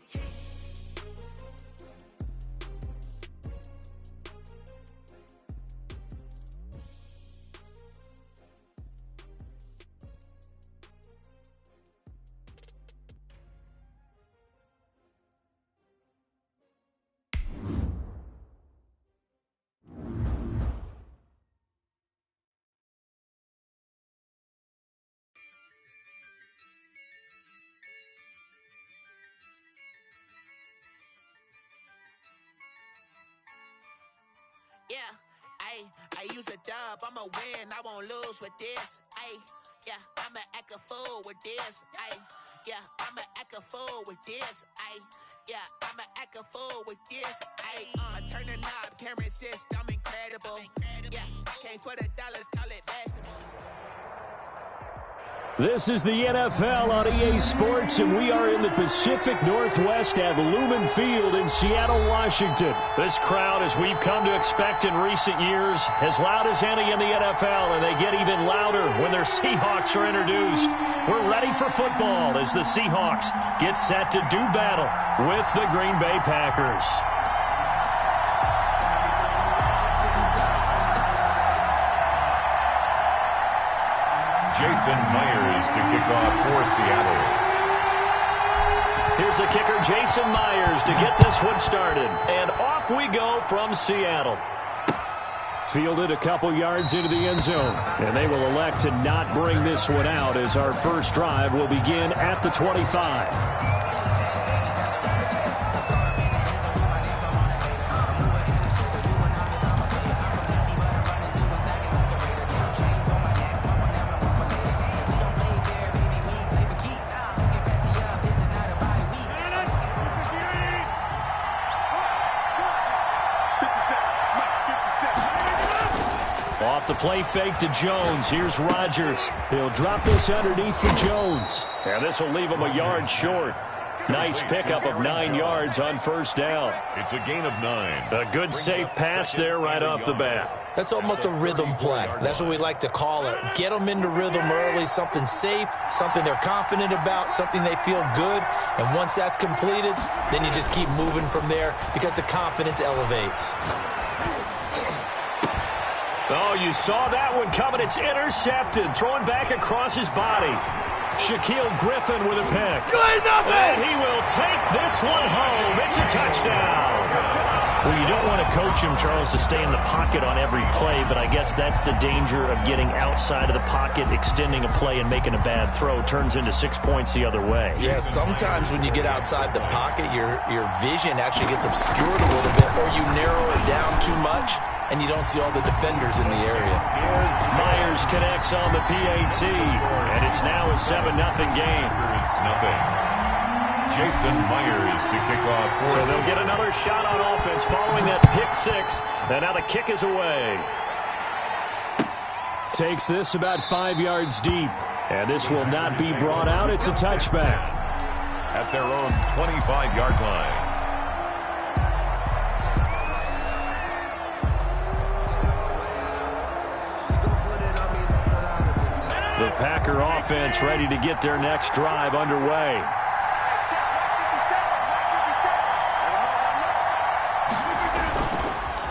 Speaker 7: Yeah, I use a dub, I'ma win, I won't lose with this. Yeah, I'ma act a fool with this. Yeah, I'ma act a fool with this. Yeah, I'ma act a fool with this. I turn the knob, camera assist, I'm incredible. Yeah, came for the dollars, call it vegetable.
Speaker 1: This is the NFL on EA Sports, and we are in the Pacific Northwest at Lumen Field in Seattle, Washington. This crowd, as we've come to expect in recent years, as loud as any in the NFL, and they get even louder when their Seahawks are introduced. We're ready for football as the Seahawks get set to do battle with the Green Bay Packers.
Speaker 2: Jason Myers to kick off for Seattle.
Speaker 1: Here's the kicker, Jason Myers, to get this one started. And off we go from Seattle. Fielded a couple yards into the end zone. And they will elect to not bring this one out as our first drive will begin at the 25. Off the play fake to Jones. Here's Rodgers. He'll drop this underneath for Jones. And this will leave him a yard short. Nice pickup of 9 yards on first down.
Speaker 2: It's a gain of 9.
Speaker 1: A good safe pass there right off the bat.
Speaker 4: That's almost a rhythm play. That's what we like to call it. Get them into rhythm early, something safe, something they're confident about, something they feel good. And once that's completed, then you just keep moving from there because the confidence elevates.
Speaker 1: Oh, you saw that one coming. It's intercepted. Throwing back across his body. Shaquille Griffin with a pick. And he will take this one home. It's a touchdown. Well, you don't want to coach him, Charles, to stay in the pocket on every play, but I guess that's the danger of getting outside of the pocket, extending a play, and making a bad throw. Turns into 6 points the other way.
Speaker 4: Yeah, sometimes when you get outside the pocket, your vision actually gets obscured a little bit, or you narrow it down too much, and you don't see all the defenders in the area.
Speaker 1: Myers connects on the PAT, and it's now a 7-0 game.
Speaker 2: Jason Myers to kick off.
Speaker 1: So they'll get another shot on offense following that pick six, and now the kick is away. Takes this about 5 yards deep, and this will not be brought out. It's a touchback.
Speaker 2: At their own 25-yard line.
Speaker 1: The Packer offense ready to get their next drive underway.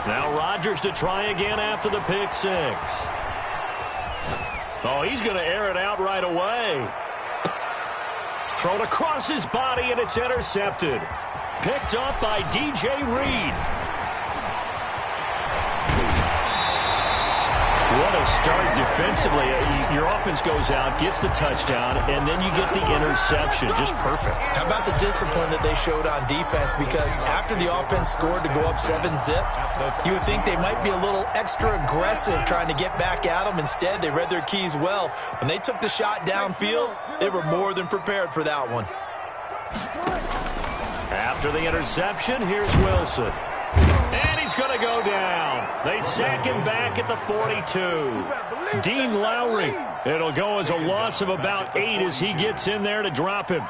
Speaker 1: Now Rodgers to try again after the pick six. Oh, he's going to air it out right away. Thrown across his body, and it's intercepted. Picked up by DJ Reed. What a start defensively. Your offense goes out, gets the touchdown, and then you get the interception. Just perfect.
Speaker 4: How about the discipline that they showed on defense? Because after the offense scored to go up 7-zip, you would think they might be a little extra aggressive trying to get back at them. Instead, they read their keys well. When they took the shot downfield, they were more than prepared for that one.
Speaker 1: After the interception, here's Wilson. And he's going to go down. They sack him back at the 42. Dean Lowry. It'll go as a loss of about 8 as he gets in there to drop him.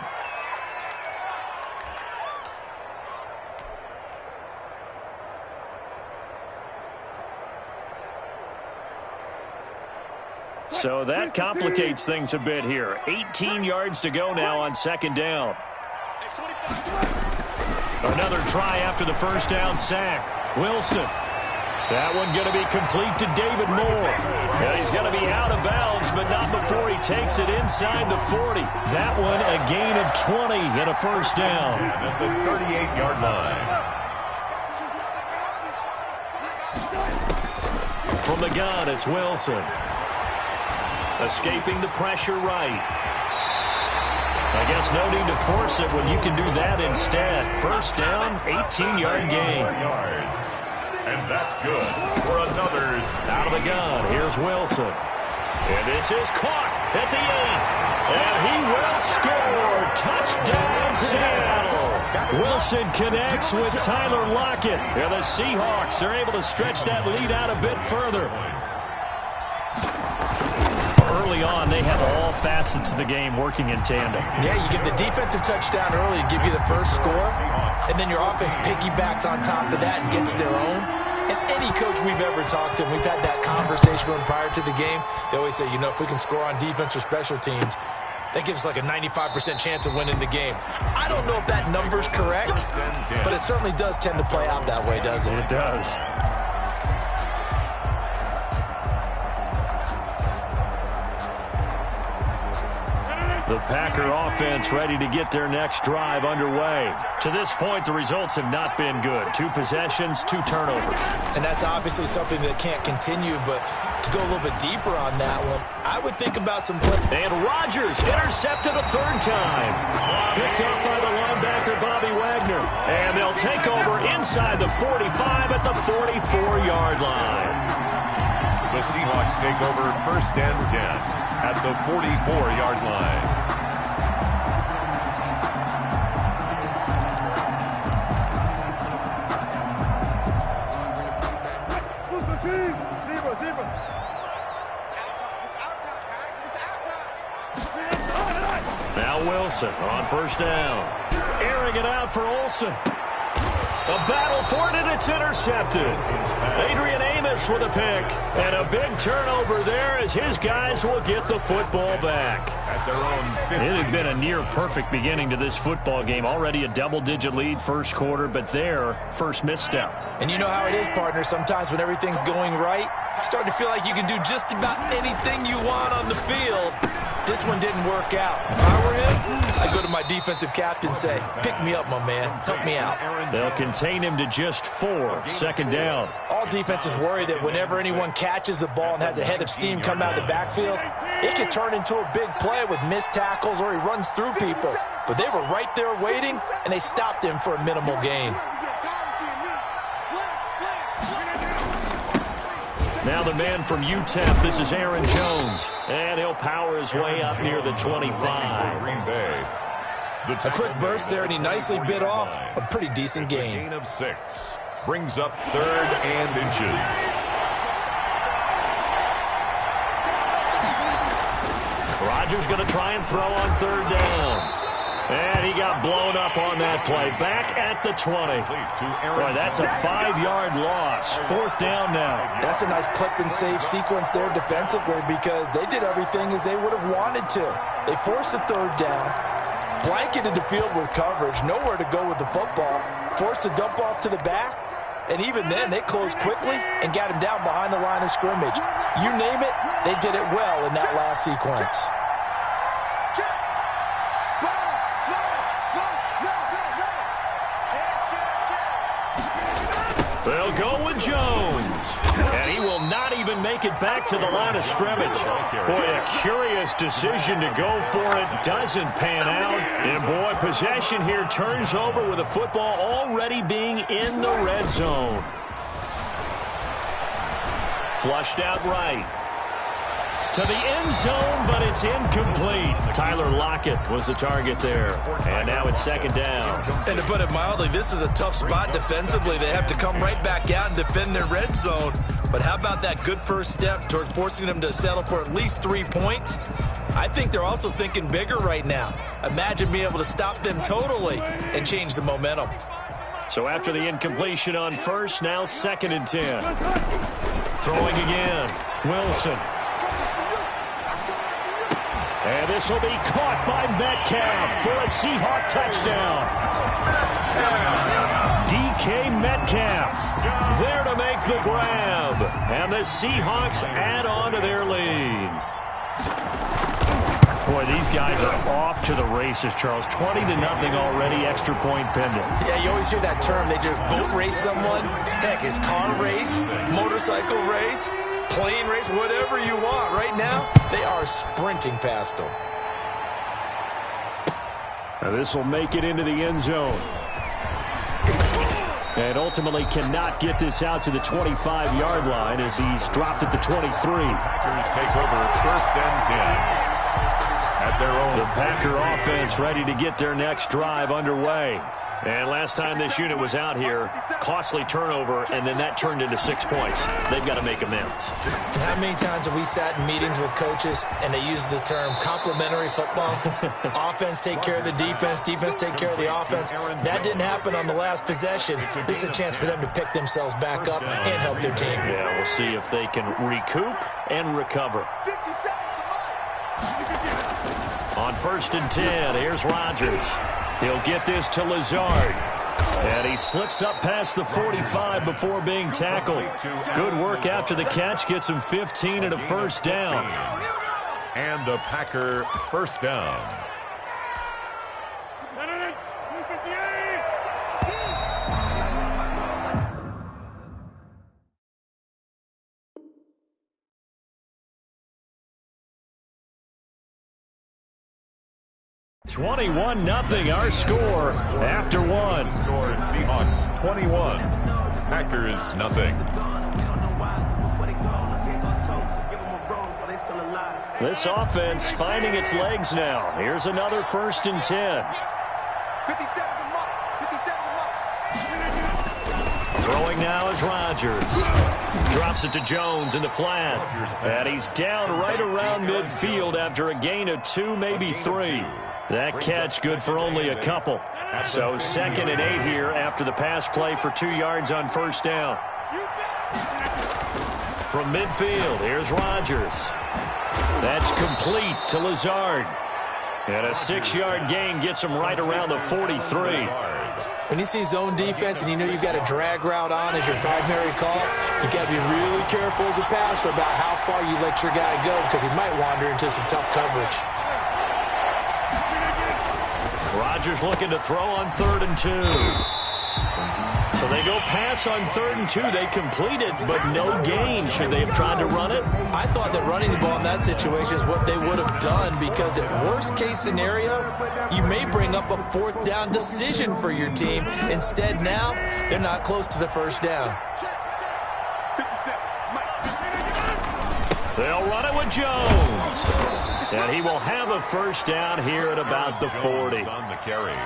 Speaker 1: So that complicates things a bit here. 18 yards to go now on second down. Another try after the first down sack. Wilson. That one going to be complete to David Moore. And he's going to be out of bounds, but not before he takes it inside the 40. That one a gain of 20 and a first down.
Speaker 2: At the 38-yard line.
Speaker 1: From the gun, it's Wilson. Escaping the pressure right. I guess no need to force it when you can do that instead. First down, 18-yard gain.
Speaker 2: And that's good for another.
Speaker 1: Out of the gun, here's Wilson. And this is caught at the 8. And he will score. Touchdown, Seattle. Wilson connects with Tyler Lockett. And the Seahawks are able to stretch that lead out a bit further. Early on, they have all facets of the game working in tandem.
Speaker 4: Yeah, you give the defensive touchdown early to give you the first score, and then your offense piggybacks on top of that and gets their own. And any coach we've ever talked to, and we've had that conversation with them prior to the game, they always say, you know, if we can score on defense or special teams, that gives us like a 95% chance of winning the game. I don't know if that number's correct, but it certainly does tend to play out that way, doesn't it?
Speaker 1: It does. The Packer offense ready to get their next drive underway. To this point, the results have not been good. 2 possessions, 2 turnovers.
Speaker 4: And that's obviously something that can't continue, but to go a little bit deeper on that one, I would think about some play.
Speaker 1: And Rodgers intercepted a 3rd time. Picked up by the linebacker, Bobby Wagner. And they'll take over inside the 45 at the 44-yard line.
Speaker 2: The Seahawks take over first and 10 at the 44-yard line.
Speaker 1: Now Wilson on first down. Airing it out for Olsen. A battle for it, and it's intercepted. Adrian Amos with a pick. And a big turnover there as his guys will get the football back.
Speaker 2: At their own 50.
Speaker 1: It had been a near-perfect beginning to this football game. Already a double-digit lead first quarter, but their first misstep.
Speaker 4: And you know how it is, partner. Sometimes when everything's going right, you start to feel like you can do just about anything you want on the field. this one didn't work out. If I were him, I'd go to my defensive captain and say, pick me up, my man. Help me out.
Speaker 1: They'll contain him to just 4. Second down.
Speaker 4: All defenses worry that whenever anyone catches the ball and has a head of steam come out of the backfield, it can turn into a big play with missed tackles or he runs through people. But they were right there waiting, and they stopped him for a minimal gain.
Speaker 1: Now the man from UTEP, this is Aaron Jones. And he'll power his way up near the 25.
Speaker 2: Green Bay.
Speaker 4: A quick burst there, and he nicely bit off a pretty decent gain.
Speaker 2: Gain of 6. Brings up 3rd and inches.
Speaker 1: Rodgers going to try and throw on 3rd down. And he got blown up on that play. Back at the 20. Boy, that's a 5-yard loss. 4th down now.
Speaker 4: That's a nice clip and save sequence there defensively because they did everything as they would have wanted to. They forced the 3rd down, blanketed the field with coverage, nowhere to go with the football, forced the dump off to the back, and even then they closed quickly and got him down behind the line of scrimmage. You name it, they did it well in that last sequence.
Speaker 1: They'll go with Jones. And he will not even make it back to the line of scrimmage. Boy, a curious decision to go for it. Doesn't pan out. And boy, possession here turns over with the football already being in the red zone. Flushed out right. To the end zone, but it's incomplete. Tyler Lockett was the target there. And now it's 2nd down.
Speaker 4: And to put it mildly, this is a tough spot defensively. They have to come right back out and defend their red zone. But how about that good first step towards forcing them to settle for at least 3 points? I think they're also thinking bigger right now. Imagine being able to stop them totally and change the momentum.
Speaker 1: So after the incompletion on 1st, now 2nd and 10. Throwing again. Wilson. And this will be caught by Metcalf for a Seahawk touchdown. DK Metcalf there to make the grab. And the Seahawks add on to their lead. Boy, these guys are off to the races, Charles. 20-0 already, extra point pending.
Speaker 4: Yeah, you always hear that term. They just boat race someone. Heck, it's car race, motorcycle race, plane race, whatever you want. Right now, they are sprinting past them.
Speaker 1: Now this will make it into the end zone. And ultimately cannot get this out to the 25-yard line as he's dropped at the 23.
Speaker 2: Packers take over 1st and 10. At their own.
Speaker 1: The Packer offense ready to get their next drive underway. And last time this unit was out here, costly turnover, and then that turned into 6 points. They've got to make amends.
Speaker 4: And how many times have we sat in meetings with coaches and they use the term complementary football? Offense take care of the defense, defense take care of the offense. That didn't happen on the last possession. This is a chance for them to pick themselves back up and help their team.
Speaker 1: Yeah, we'll see if they can recoup and recover. On 1st and 10, here's Rodgers. He'll get this to Lazard. And he slips up past the 45 before being tackled. Good work after the catch. Gets him 15 and a 1st down.
Speaker 2: And a Packer 1st down.
Speaker 1: $21-0 our score after one.
Speaker 2: Score Seahawks 21. Packers nothing.
Speaker 1: This offense finding its legs now. Here's another 1st and 10. Throwing now is Rodgers. Drops it to Jones in the flat. And he's down right around midfield after a gain of 2, maybe 3. That catch good for only a couple. So 2nd and 8 here after the pass play for 2 yards on 1st down. From midfield, here's Rodgers. That's complete to Lazard. And a 6-yard gain gets him right around the 43.
Speaker 4: When you see zone defense and you know you've got a drag route on as your primary call, you got to be really careful as a passer about how far you let your guy go because he might wander into some tough coverage.
Speaker 1: Rodgers looking to throw on 3rd and 2. So they go pass on 3rd and 2. They complete it, but no gain. Should they have tried to run it?
Speaker 4: I thought that running the ball in that situation is what they would have done because at worst case scenario, you may bring up a 4th down decision for your team. Instead, now, they're not close to the 1st down.
Speaker 3: 57.
Speaker 1: They'll run it with Jones. And he will have a 1st down here at about the 40.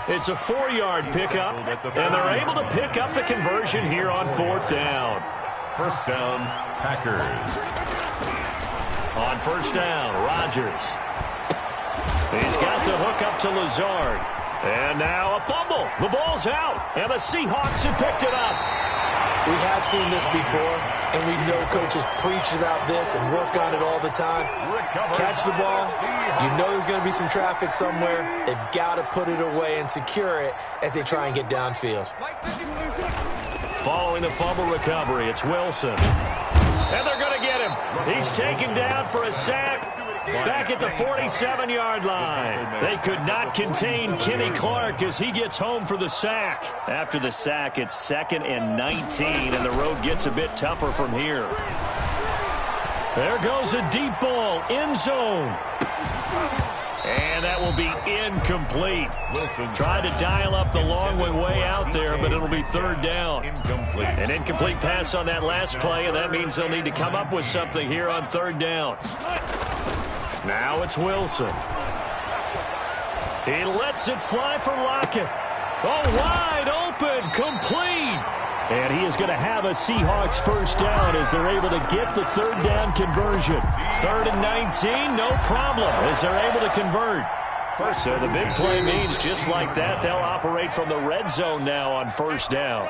Speaker 1: It's a 4-yard pickup, and they're able to pick up the conversion here on 4th down.
Speaker 2: 1st down, Packers.
Speaker 1: On 1st down, Rodgers. He's got the hook up to Lazard. And now a fumble. The ball's out, and the Seahawks have picked it up.
Speaker 4: We have seen this before, and we know coaches preach about this and work on it all the time. Catch the ball. You know there's going to be some traffic somewhere. They've got to put it away and secure it as they try and get downfield.
Speaker 1: Following the fumble recovery, it's Wilson. And they're going to get him. He's taken down for a sack. Back at the 47-yard line. They could not contain Kenny Clark as he gets home for the sack. After the sack, it's 2nd and 19, and the road gets a bit tougher from here. There goes a deep ball, end zone. And that will be incomplete. Wilson tried to dial up the long way out there, but it'll be 3rd down. An incomplete pass on that last play, and that means they'll need to come up with something here on 3rd down. Now it's Wilson. He lets it fly for Lockett. Oh, wide open, complete. And he is going to have a Seahawks 1st down as they're able to get the 3rd down conversion. 3rd and 19, no problem as they're able to convert. So the big play means just like that, they'll operate from the red zone now on 1st down.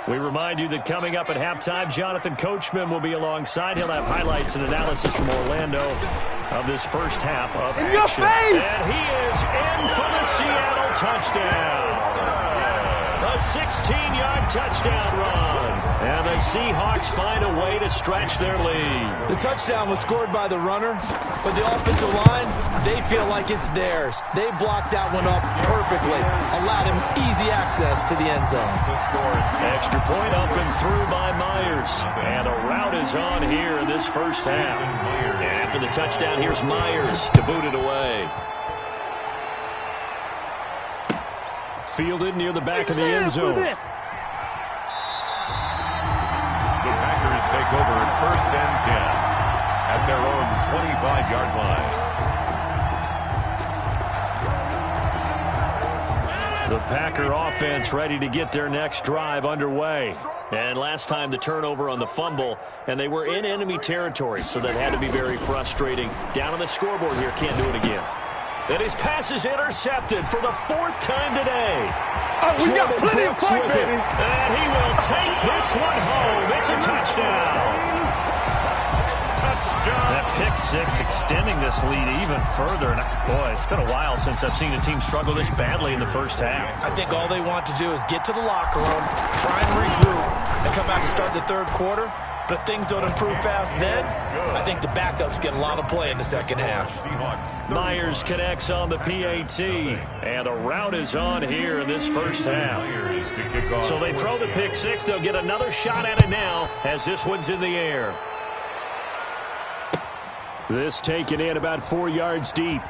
Speaker 1: We remind you that coming up at halftime, Jonathan Coachman will be alongside. He'll have highlights and analysis from Orlando of this first half of action.
Speaker 3: Your face!
Speaker 1: And he is in for the Seattle touchdown. A 16-yard touchdown run. And the Seahawks find a way to stretch their lead.
Speaker 4: The touchdown was scored by the runner, but the offensive line, they feel like it's theirs. They blocked that one up perfectly, allowed him easy access to the end zone.
Speaker 1: Extra point up and through by Myers. And the route is on here in this first half. And after the touchdown, here's Myers to boot it away. Fielded near the back of the end zone.
Speaker 2: The Packers take over 1st and 10 at their own 25-yard line.
Speaker 1: The Packer offense ready to get their next drive underway. And last time the turnover on the fumble, and they were in enemy territory, so that had to be very frustrating. Down on the scoreboard here, can't do it again. And his pass is intercepted for the 4th time today.
Speaker 3: Oh, we got plenty of fight, baby.
Speaker 1: And he will take this one home. It's a touchdown. That pick six extending this lead even further. And boy, it's been a while since I've seen a team struggle this badly in the first half.
Speaker 4: I think all they want to do is get to the locker room, try and regroup, and come back and start the 3rd quarter. But if things don't improve fast then, I think the backups get a lot of play in the second half.
Speaker 1: Myers connects on the PAT, and the route is on here in this first half. So they throw the pick six. They'll get another shot at it now as this one's in the air. This taken in about 4 yards deep.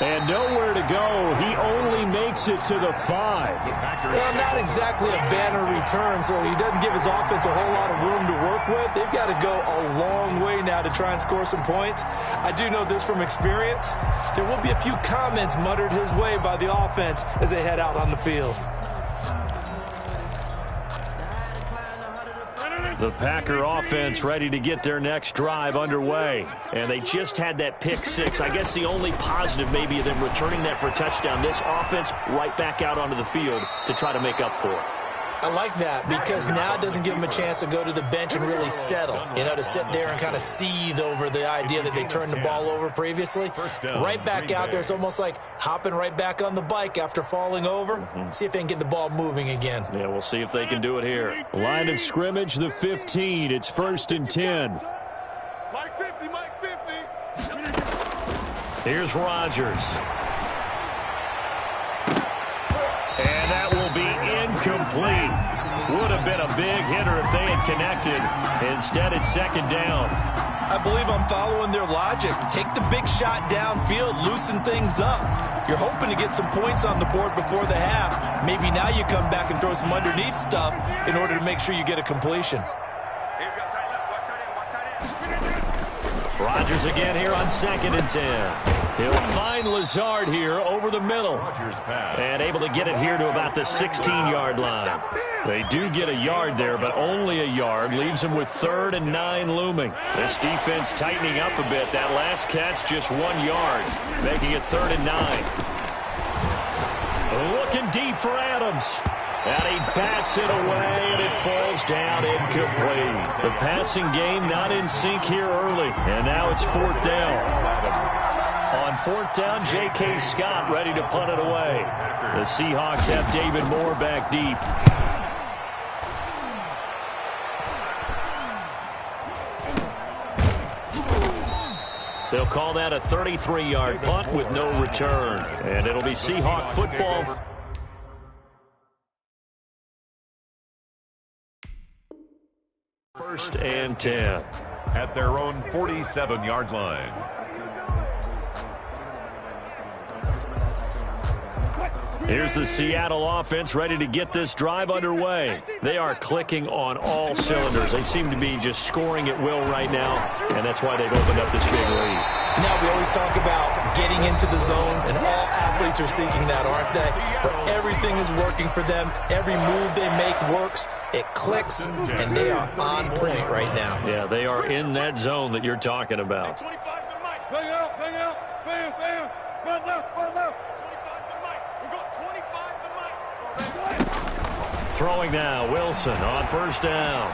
Speaker 1: And nowhere to go. He only makes it to the 5.
Speaker 4: Well, not exactly a banner return, so he doesn't give his offense a whole lot of room to work with. They've got to go a long way now to try and score some points. I do know this from experience. There will be a few comments muttered his way by the offense as they head out on the field.
Speaker 1: The Packer offense ready to get their next drive underway. And they just had that pick six. I guess the only positive maybe of them returning that for a touchdown. This offense right back out onto the field to try to make up for it.
Speaker 4: I like that because now it doesn't give them a chance to go to the bench and really settle, to sit there and kind of seethe over the idea that they turned the ball over previously. Right back out there, it's almost like hopping right back on the bike after falling over. See if they can get the ball moving again.
Speaker 1: Yeah, we'll see if they can do it here. Line of scrimmage, the 15. It's 1st and 10.
Speaker 3: Mike 50, Mike 50.
Speaker 1: Here's Rodgers. And that will be incomplete. Would have been a big hitter if they had connected. Instead, it's 2nd down.
Speaker 4: I believe I'm following their logic. Take the big shot downfield, loosen things up. You're hoping to get some points on the board before the half. Maybe now you come back and throw some underneath stuff in order to make sure you get a completion.
Speaker 1: Rodgers again here on 2nd and 10. He'll find Lazard here over the middle. And able to get it here to about the 16-yard line. They do get a yard there, but only a yard. Leaves them with 3rd and 9 looming. This defense tightening up a bit. That last catch just 1 yard, making it 3rd and 9. Looking deep for Adams. And he bats it away, and it falls down incomplete. The passing game not in sync here early. And now it's 4th down. On 4th down, J.K. Scott ready to punt it away. The Seahawks have David Moore back deep. They'll call that a 33-yard punt with no return. And it'll be Seahawk football. First and 10.
Speaker 2: At their own 47-yard line.
Speaker 1: Here's the Seattle offense ready to get this drive underway. They are clicking on all cylinders. They seem to be just scoring at will right now, and that's why they've opened up this big lead.
Speaker 4: Now, we always talk about getting into the zone, and all athletes are seeking that, aren't they? But everything is working for them. Every move they make works. It clicks, and they are on point right now.
Speaker 1: Yeah, they are in that zone that you're talking about.
Speaker 3: 25 to Mike. Bang out, bam, bam. Run left, run left. 25 to Mike. We got 25 to Mike.
Speaker 1: Throwing now, Wilson on 1st down.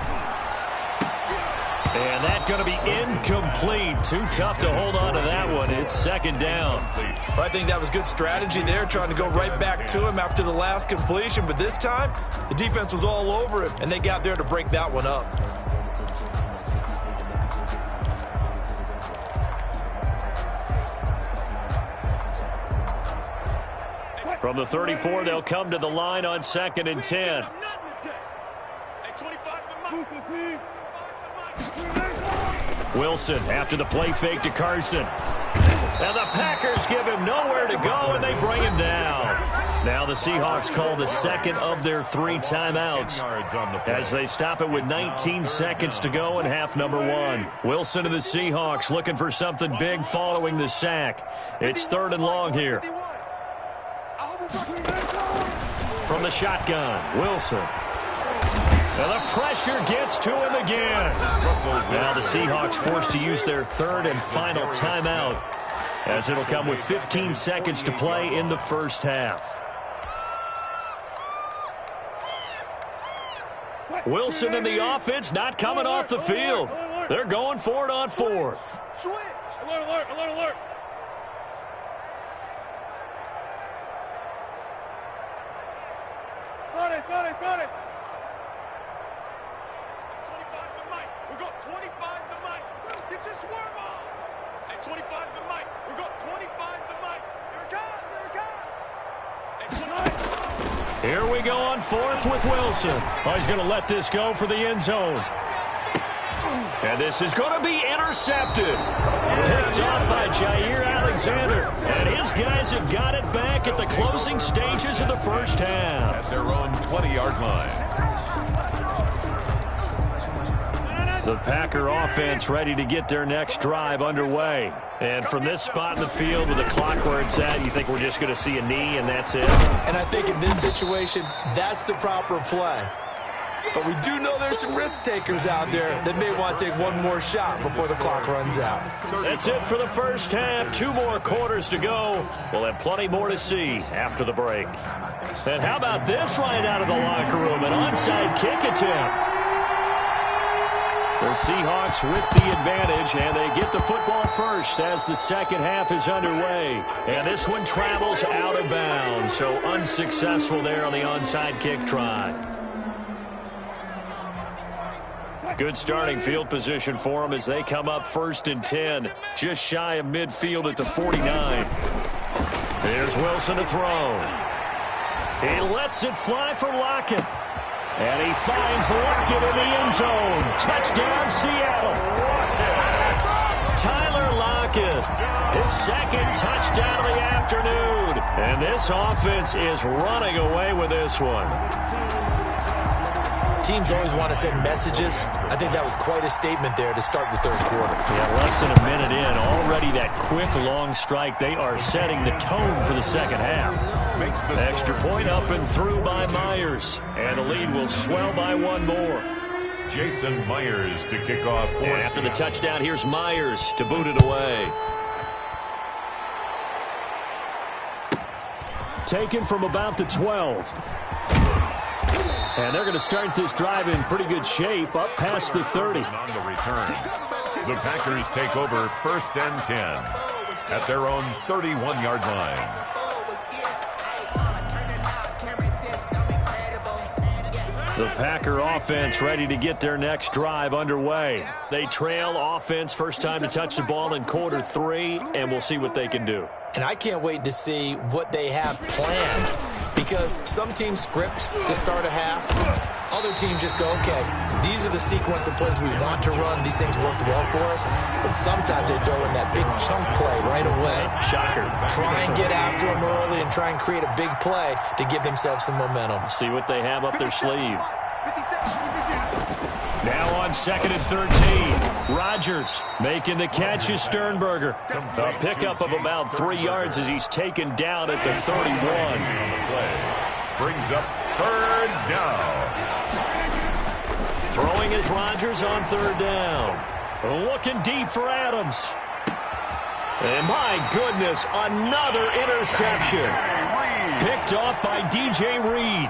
Speaker 1: And that's going to be incomplete. Too tough to hold on to that one. It's 2nd down.
Speaker 4: Well, I think that was good strategy there, trying to go right back to him after the last completion. But this time, the defense was all over him, and they got there to break that one up.
Speaker 1: From the 34, they'll come to the line on 2nd and 10. Wilson after the play fake to Carson. And the Packers give him nowhere to go, and they bring him down. Now the Seahawks call the 2nd of their 3 timeouts as they stop it with 19 seconds to go in half number 1. Wilson and the Seahawks looking for something big following the sack. It's 3rd and long here. From the shotgun, Wilson. And the pressure gets to him again. Now the Seahawks forced to use their 3rd and final timeout, as it'll come with 15 seconds to play in the first half. Wilson and the offense not coming off the field. They're going for it on 4th.
Speaker 3: Switch. Alert, alert, alert, alert. Got it. 25 to Mike. We got 25 to Mike. Get your swerve on. And 25 to Mike. We got 25 to Mike. Here it comes.
Speaker 1: Here we go on 4th with Wilson. Oh, he's going to let this go for the end zone. And this is going to be intercepted. Picked off by Jair Alexander. And his guys have got it back at the closing stages of the first half.
Speaker 2: At their own 20-yard line.
Speaker 1: The Packer offense ready to get their next drive underway. And from this spot in the field with the clock where it's at, you think we're just going to see a knee and that's it?
Speaker 4: And I think in this situation, that's the proper play. But we do know there's some risk takers out there that may want to take one more shot before the clock runs out.
Speaker 1: That's it for the first half. 2 more quarters to go. We'll have plenty more to see after the break. And how about this right out of the locker room? An onside kick attempt. The Seahawks with the advantage, and they get the football first as the second half is underway. And this one travels out of bounds, so unsuccessful there on the onside kick try. Good starting field position for them as they come up 1st and 10, just shy of midfield at the 49. Here's Wilson to throw. He lets it fly for Lockett. And he finds Lockett in the end zone. Touchdown, Seattle. Tyler Lockett, his second touchdown of the afternoon. And this offense is running away with this one.
Speaker 4: Teams always want to send messages. I think that was quite a statement there to start the third quarter.
Speaker 1: Yeah, less than a minute in. Already that quick, long strike. They are setting the tone for the second half. Extra point up and through by Myers. And the lead will swell by 1 more.
Speaker 2: Jason Myers to kick off.
Speaker 1: And after the touchdown, here's Myers to boot it away. Taken from about the 12. And they're going to start this drive in pretty good shape, up past the 30.
Speaker 2: On the return, the Packers take over 1st and 10 at their own 31-yard line.
Speaker 1: The Packer offense ready to get their next drive underway. They trail offense first time to touch the ball in quarter 3, and we'll see what they can do.
Speaker 4: And I can't wait to see what they have planned, because some teams script to start a half. Other teams just go, okay, these are the sequence of plays we want to run. These things worked well for us. And sometimes they throw in that big chunk play right away.
Speaker 1: Shocker.
Speaker 4: Try and get after them early and try and create a big play to give themselves some momentum.
Speaker 1: See what they have up their sleeve. Now on 2nd and 13. Rodgers making the catch is Sternberger. A pickup of about 3 yards as he's taken down at the 31.
Speaker 2: Brings up 3rd down.
Speaker 1: Throwing is Rodgers on 3rd down. Looking deep for Adams. And my goodness, another interception. Picked off by DJ Reed.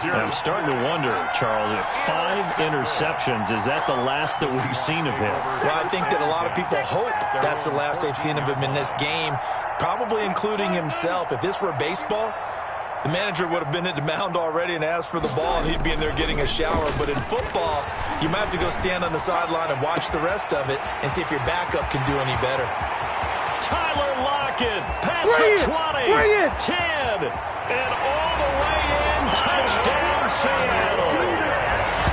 Speaker 1: I'm starting to wonder, Charles, if 5 interceptions, is that the last that we've seen of him?
Speaker 4: Well, I think that a lot of people hope that's the last they've seen of him in this game, probably including himself. If this were baseball, the manager would have been at the mound already and asked for the ball, and he'd be in there getting a shower. But in football, you might have to go stand on the sideline and watch the rest of it and see if your backup can do any better.
Speaker 1: Tyler Lockett, past the 20, 10, and all the way in, touchdown Seattle.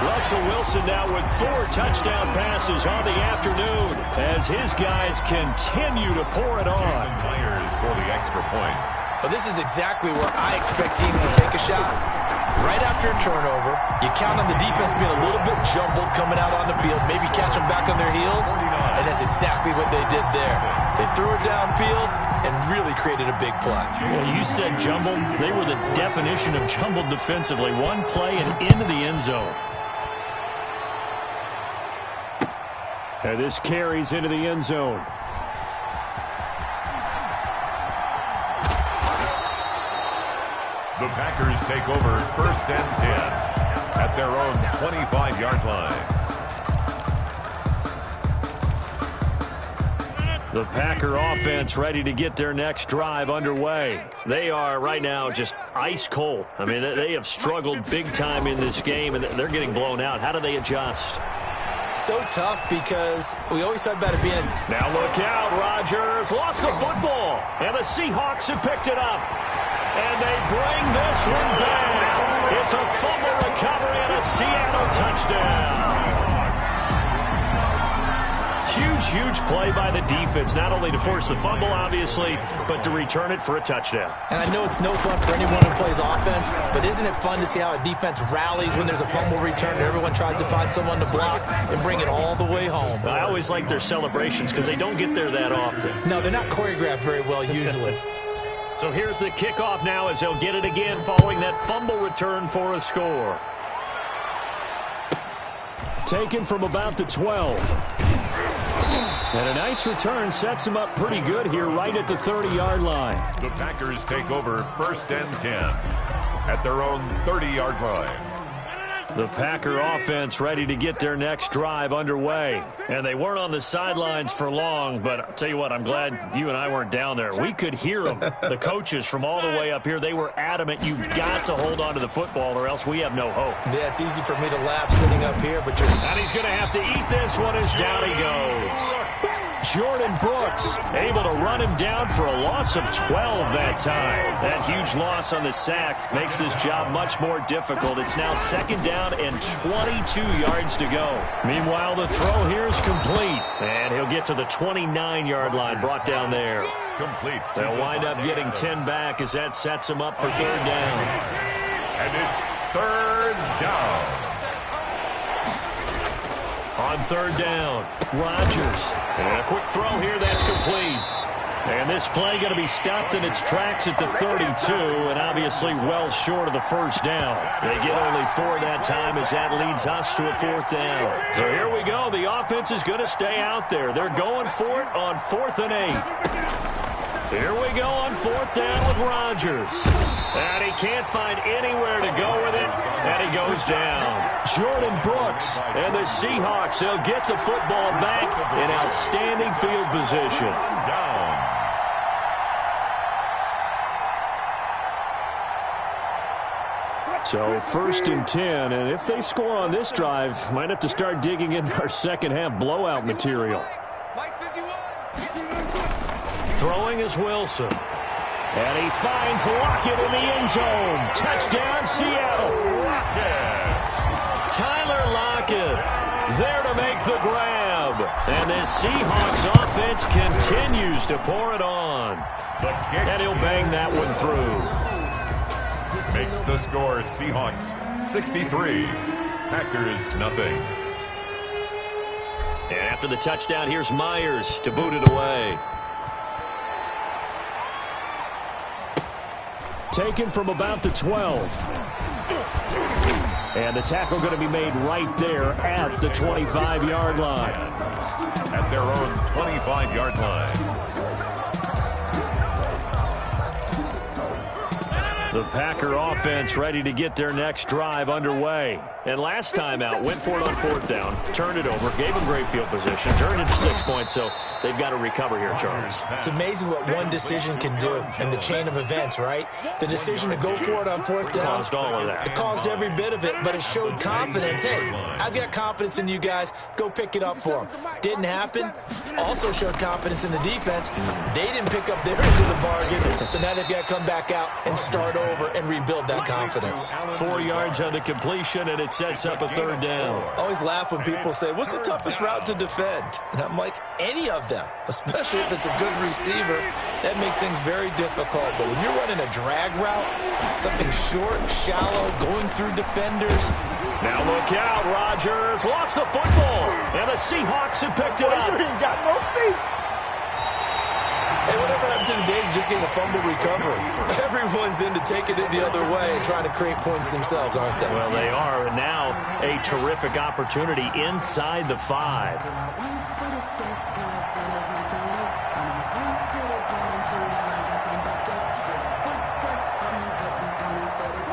Speaker 1: Russell Wilson now with 4 touchdown passes on the afternoon as his guys continue to pour it on.
Speaker 2: Myers for the extra point.
Speaker 4: Well, this is exactly where I expect teams to take a shot. Right after a turnover, you count on the defense being a little bit jumbled coming out on the field, maybe catch them back on their heels, and that's exactly what they did there. They threw it downfield and really created a big play.
Speaker 1: Well, you said jumbled. They were the definition of jumbled defensively. One play and into the end zone. And this carries into the end zone.
Speaker 2: The Packers take over 1st and 10 at their own 25-yard line.
Speaker 1: The Packer offense ready to get their next drive underway. They are right now just ice cold. I mean, they have struggled big time in this game, and they're getting blown out. How do they adjust?
Speaker 4: So tough because we always talk about it being
Speaker 1: Now look out, Rodgers lost the football, and the Seahawks have picked it up. And they bring this one back. It's a fumble recovery and a Seattle touchdown. Huge play by the defense, not only to force the fumble, obviously, but to return it for a touchdown.
Speaker 4: And I know it's no fun for anyone who plays offense, but isn't it fun to see how a defense rallies when there's a fumble return and everyone tries to find someone to block and bring it all the way home?
Speaker 1: I always like their celebrations because they don't get there that often.
Speaker 4: No, they're not choreographed very well usually.
Speaker 1: So here's the kickoff now as they'll get it again following that fumble return for a score. Taken from about the 12. And a nice return sets him up pretty good here right at the 30-yard line.
Speaker 2: The Packers take over 1st and 10 at their own 30-yard line.
Speaker 1: The Packer offense ready to get their next drive underway. And they weren't on the sidelines for long, but I'll tell you what, I'm glad you and I weren't down there. We could hear them, the coaches from all the way up here. They were adamant, you've got to hold on to the football or else we have no hope.
Speaker 4: Yeah, it's easy for me to laugh sitting up here, but
Speaker 1: And he's going to have to eat this one as down he goes. Jordan Brooks able to run him down for a loss of 12 that time. That huge loss on the sack makes this job much more difficult. It's now 2nd down and 22 yards to go. Meanwhile, the throw here is complete. And he'll get to the 29-yard line, brought down there.
Speaker 2: Complete.
Speaker 1: They'll wind up getting 10 back as that sets them up for 3rd down.
Speaker 2: And it's 3rd down.
Speaker 1: On 3rd down, Rodgers. And a quick throw here, that's complete. And this play going to be stopped in its tracks at the 32, and obviously well short of the 1st down. They get only 4 that time as that leads us to a 4th down. So here we go. The offense is going to stay out there. They're going for it on 4th and 8. Here we go on 4th down with Rodgers. And he can't find anywhere to go with it, and he goes down. Jordan Brooks and the Seahawks, they'll get the football back in outstanding field position. So 1st and 10, and if they score on this drive, might have to start digging in our second half blowout material. Throwing is Wilson. And he finds Lockett in the end zone. Touchdown, Seattle. Tyler Lockett there to make the grab. And this Seahawks offense continues to pour it on. And he'll bang that one through.
Speaker 2: Makes the score Seahawks 63, Packers nothing.
Speaker 1: And after the touchdown, here's Myers to boot it away. Taken from about the 12. And the tackle going to be made right there at the 25-yard line.
Speaker 2: At their own 25-yard line.
Speaker 1: The Packer offense ready to get their next drive underway. And last time out, went for it on 4th down, turned it over, gave them great field position, turned it to 6 points, so they've got to recover here, Charles.
Speaker 4: It's amazing what one decision can do in the chain of events, right? The decision to go for it on 4th down.
Speaker 1: Caused all of that.
Speaker 4: It caused every bit of it, but it showed confidence. Hey, I've got confidence in you guys. Go pick it up for them. Didn't happen. Also showed confidence in the defense. They didn't pick up their end of the bargain, so now they've got to come back out and start over and rebuild that confidence.
Speaker 1: 4 yards on the completion, and it sets up a 3rd down.
Speaker 4: Always laugh when people say, what's the toughest route to defend? And I'm like, any of them, especially if it's a good receiver. That makes things very difficult. But when you're running a drag route, something short, shallow, going through defenders.
Speaker 1: Now look out, Rodgers lost the football, and the Seahawks have picked it up.
Speaker 3: He got no feet.
Speaker 4: Hey, whatever happened to the days of just getting a fumble recovery? Everyone's into taking it the other way and trying to create points themselves, aren't they?
Speaker 1: Well, they are. And now a terrific opportunity inside the 5.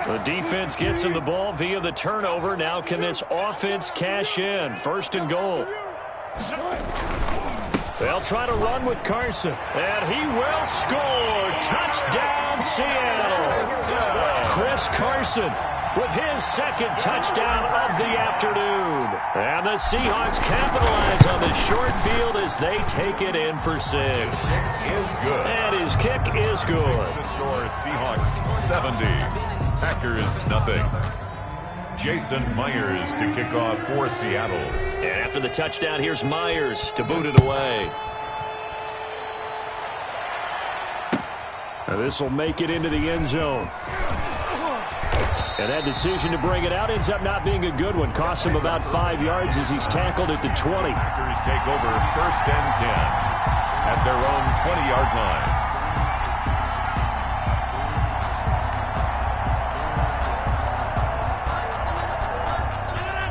Speaker 1: The defense gets him the ball via the turnover. Now can this offense cash in? 1st and goal. They'll try to run with Carson, and he will score. Touchdown, Seattle. Chris Carson with his 2nd touchdown of the afternoon. And the Seahawks capitalize on the short field as they take it in for 6.
Speaker 2: Is good.
Speaker 1: And his kick is good.
Speaker 2: The score Seahawks 70, Packers nothing. Jason Myers to kick off for Seattle.
Speaker 1: And after the touchdown, here's Myers to boot it away. Now this will make it into the end zone. And that decision to bring it out ends up not being a good one. Costs him about 5 yards as he's tackled at the 20.
Speaker 2: Packers take over 1st and 10 at their own 20-yard line.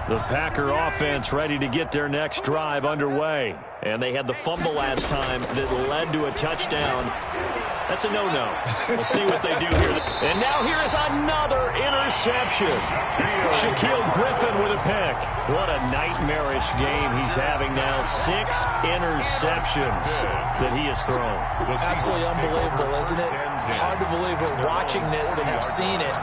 Speaker 1: The Packer offense ready to get their next drive underway. And they had the fumble last time that led to a touchdown. That's a no-no. We'll see what they do here. And now here is another interception. Shaquille Griffin with a pick. What a nightmarish game he's having now. 6 interceptions that he has thrown.
Speaker 4: Absolutely unbelievable, isn't it? Hard to believe we're watching this and have seen it.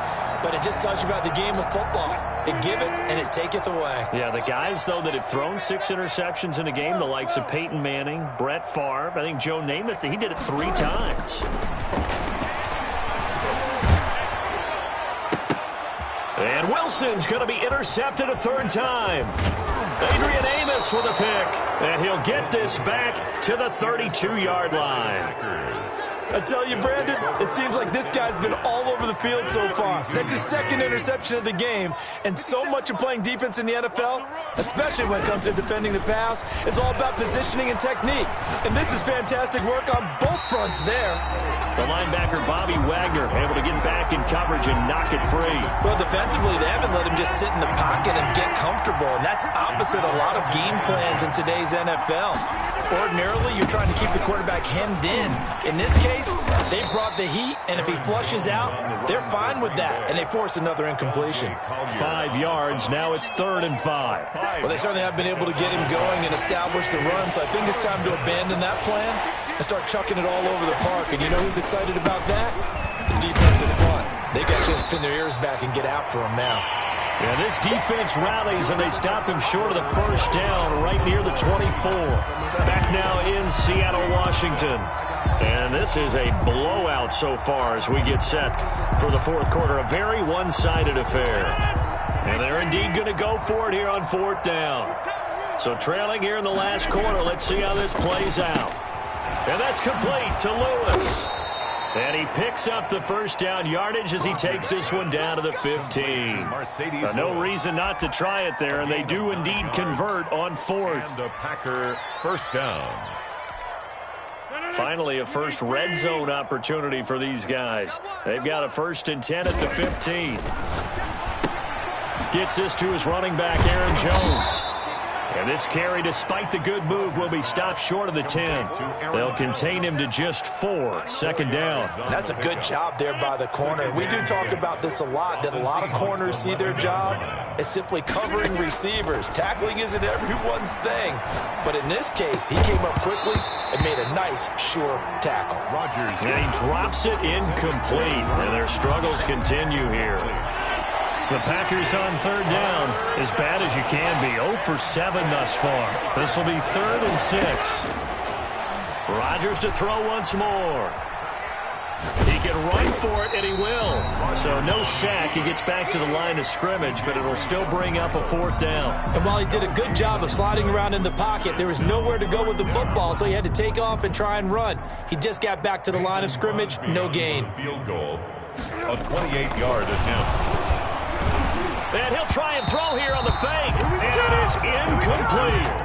Speaker 4: But it just tells you about the game of football. It giveth and it taketh away.
Speaker 1: Yeah, the guys, though, that have thrown 6 interceptions in a game, the likes of Peyton Manning, Brett Favre, I think Joe Namath, he did it 3 times. And Wilson's going to be intercepted a 3rd time. Adrian Amos with a pick. And he'll get this back to the 32-yard line.
Speaker 4: I tell you, Brandon, it seems like this guy's been all over the field so far. That's his 2nd interception of the game. And so much of playing defense in the NFL, especially when it comes to defending the pass, is all about positioning and technique. And this is fantastic work on both fronts there.
Speaker 1: The linebacker, Bobby Wagner, able to get back in coverage and knock it free.
Speaker 4: Well, defensively, they haven't let him just sit in the pocket and get comfortable. And that's opposite a lot of game plans in today's NFL. Ordinarily, you're trying to keep the quarterback hemmed in. In this case, they brought the heat, and if he flushes out, they're fine with that, and they force another incompletion.
Speaker 1: 5 yards. Now it's 3rd and 5.
Speaker 4: Well, they certainly have been able to get him going and establish the run, so I think it's time to abandon that plan and start chucking it all over the park. And you know who's excited about that? The defensive front. They got to just pin their ears back and get after him now.
Speaker 1: Yeah, this defense rallies, and they stop him short of the 1st down right near the 24. Back now in Seattle, Washington. And this is a blowout so far as we get set for the 4th quarter. A very one-sided affair. And they're indeed going to go for it here on 4th down. So trailing here in the last quarter, let's see how this plays out. And that's complete to Lewis. And he picks up the 1st down yardage as he takes this one down to the 15. No reason not to try it there, and they do indeed convert on 4th.
Speaker 2: And the Packer 1st down.
Speaker 1: Finally, a first red zone opportunity for these guys. They've got a 1st and 10 at the 15. Gets this to his running back, Aaron Jones. And this carry, despite the good move, will be stopped short of the 10. They'll contain him to just 4. 2nd down.
Speaker 4: That's a good job there by the corner. We do talk about this a lot, that a lot of corners see their job as simply covering receivers. Tackling isn't everyone's thing. But in this case, he came up quickly and made a nice, sure tackle.
Speaker 1: And he drops it incomplete. And their struggles continue here. The Packers on 3rd down, as bad as you can be. 0 for 7 thus far. This will be 3rd and 6. Rodgers to throw once more. He can run for it, and he will. So no sack. He gets back to the line of scrimmage, but it'll still bring up a 4th down.
Speaker 4: And while he did a good job of sliding around in the pocket, there was nowhere to go with the football, so he had to take off and try and run. He just got back to the line of scrimmage, no gain.
Speaker 2: Field goal, a 28-yard attempt.
Speaker 1: And he'll try and throw here on the fake. And it is incomplete.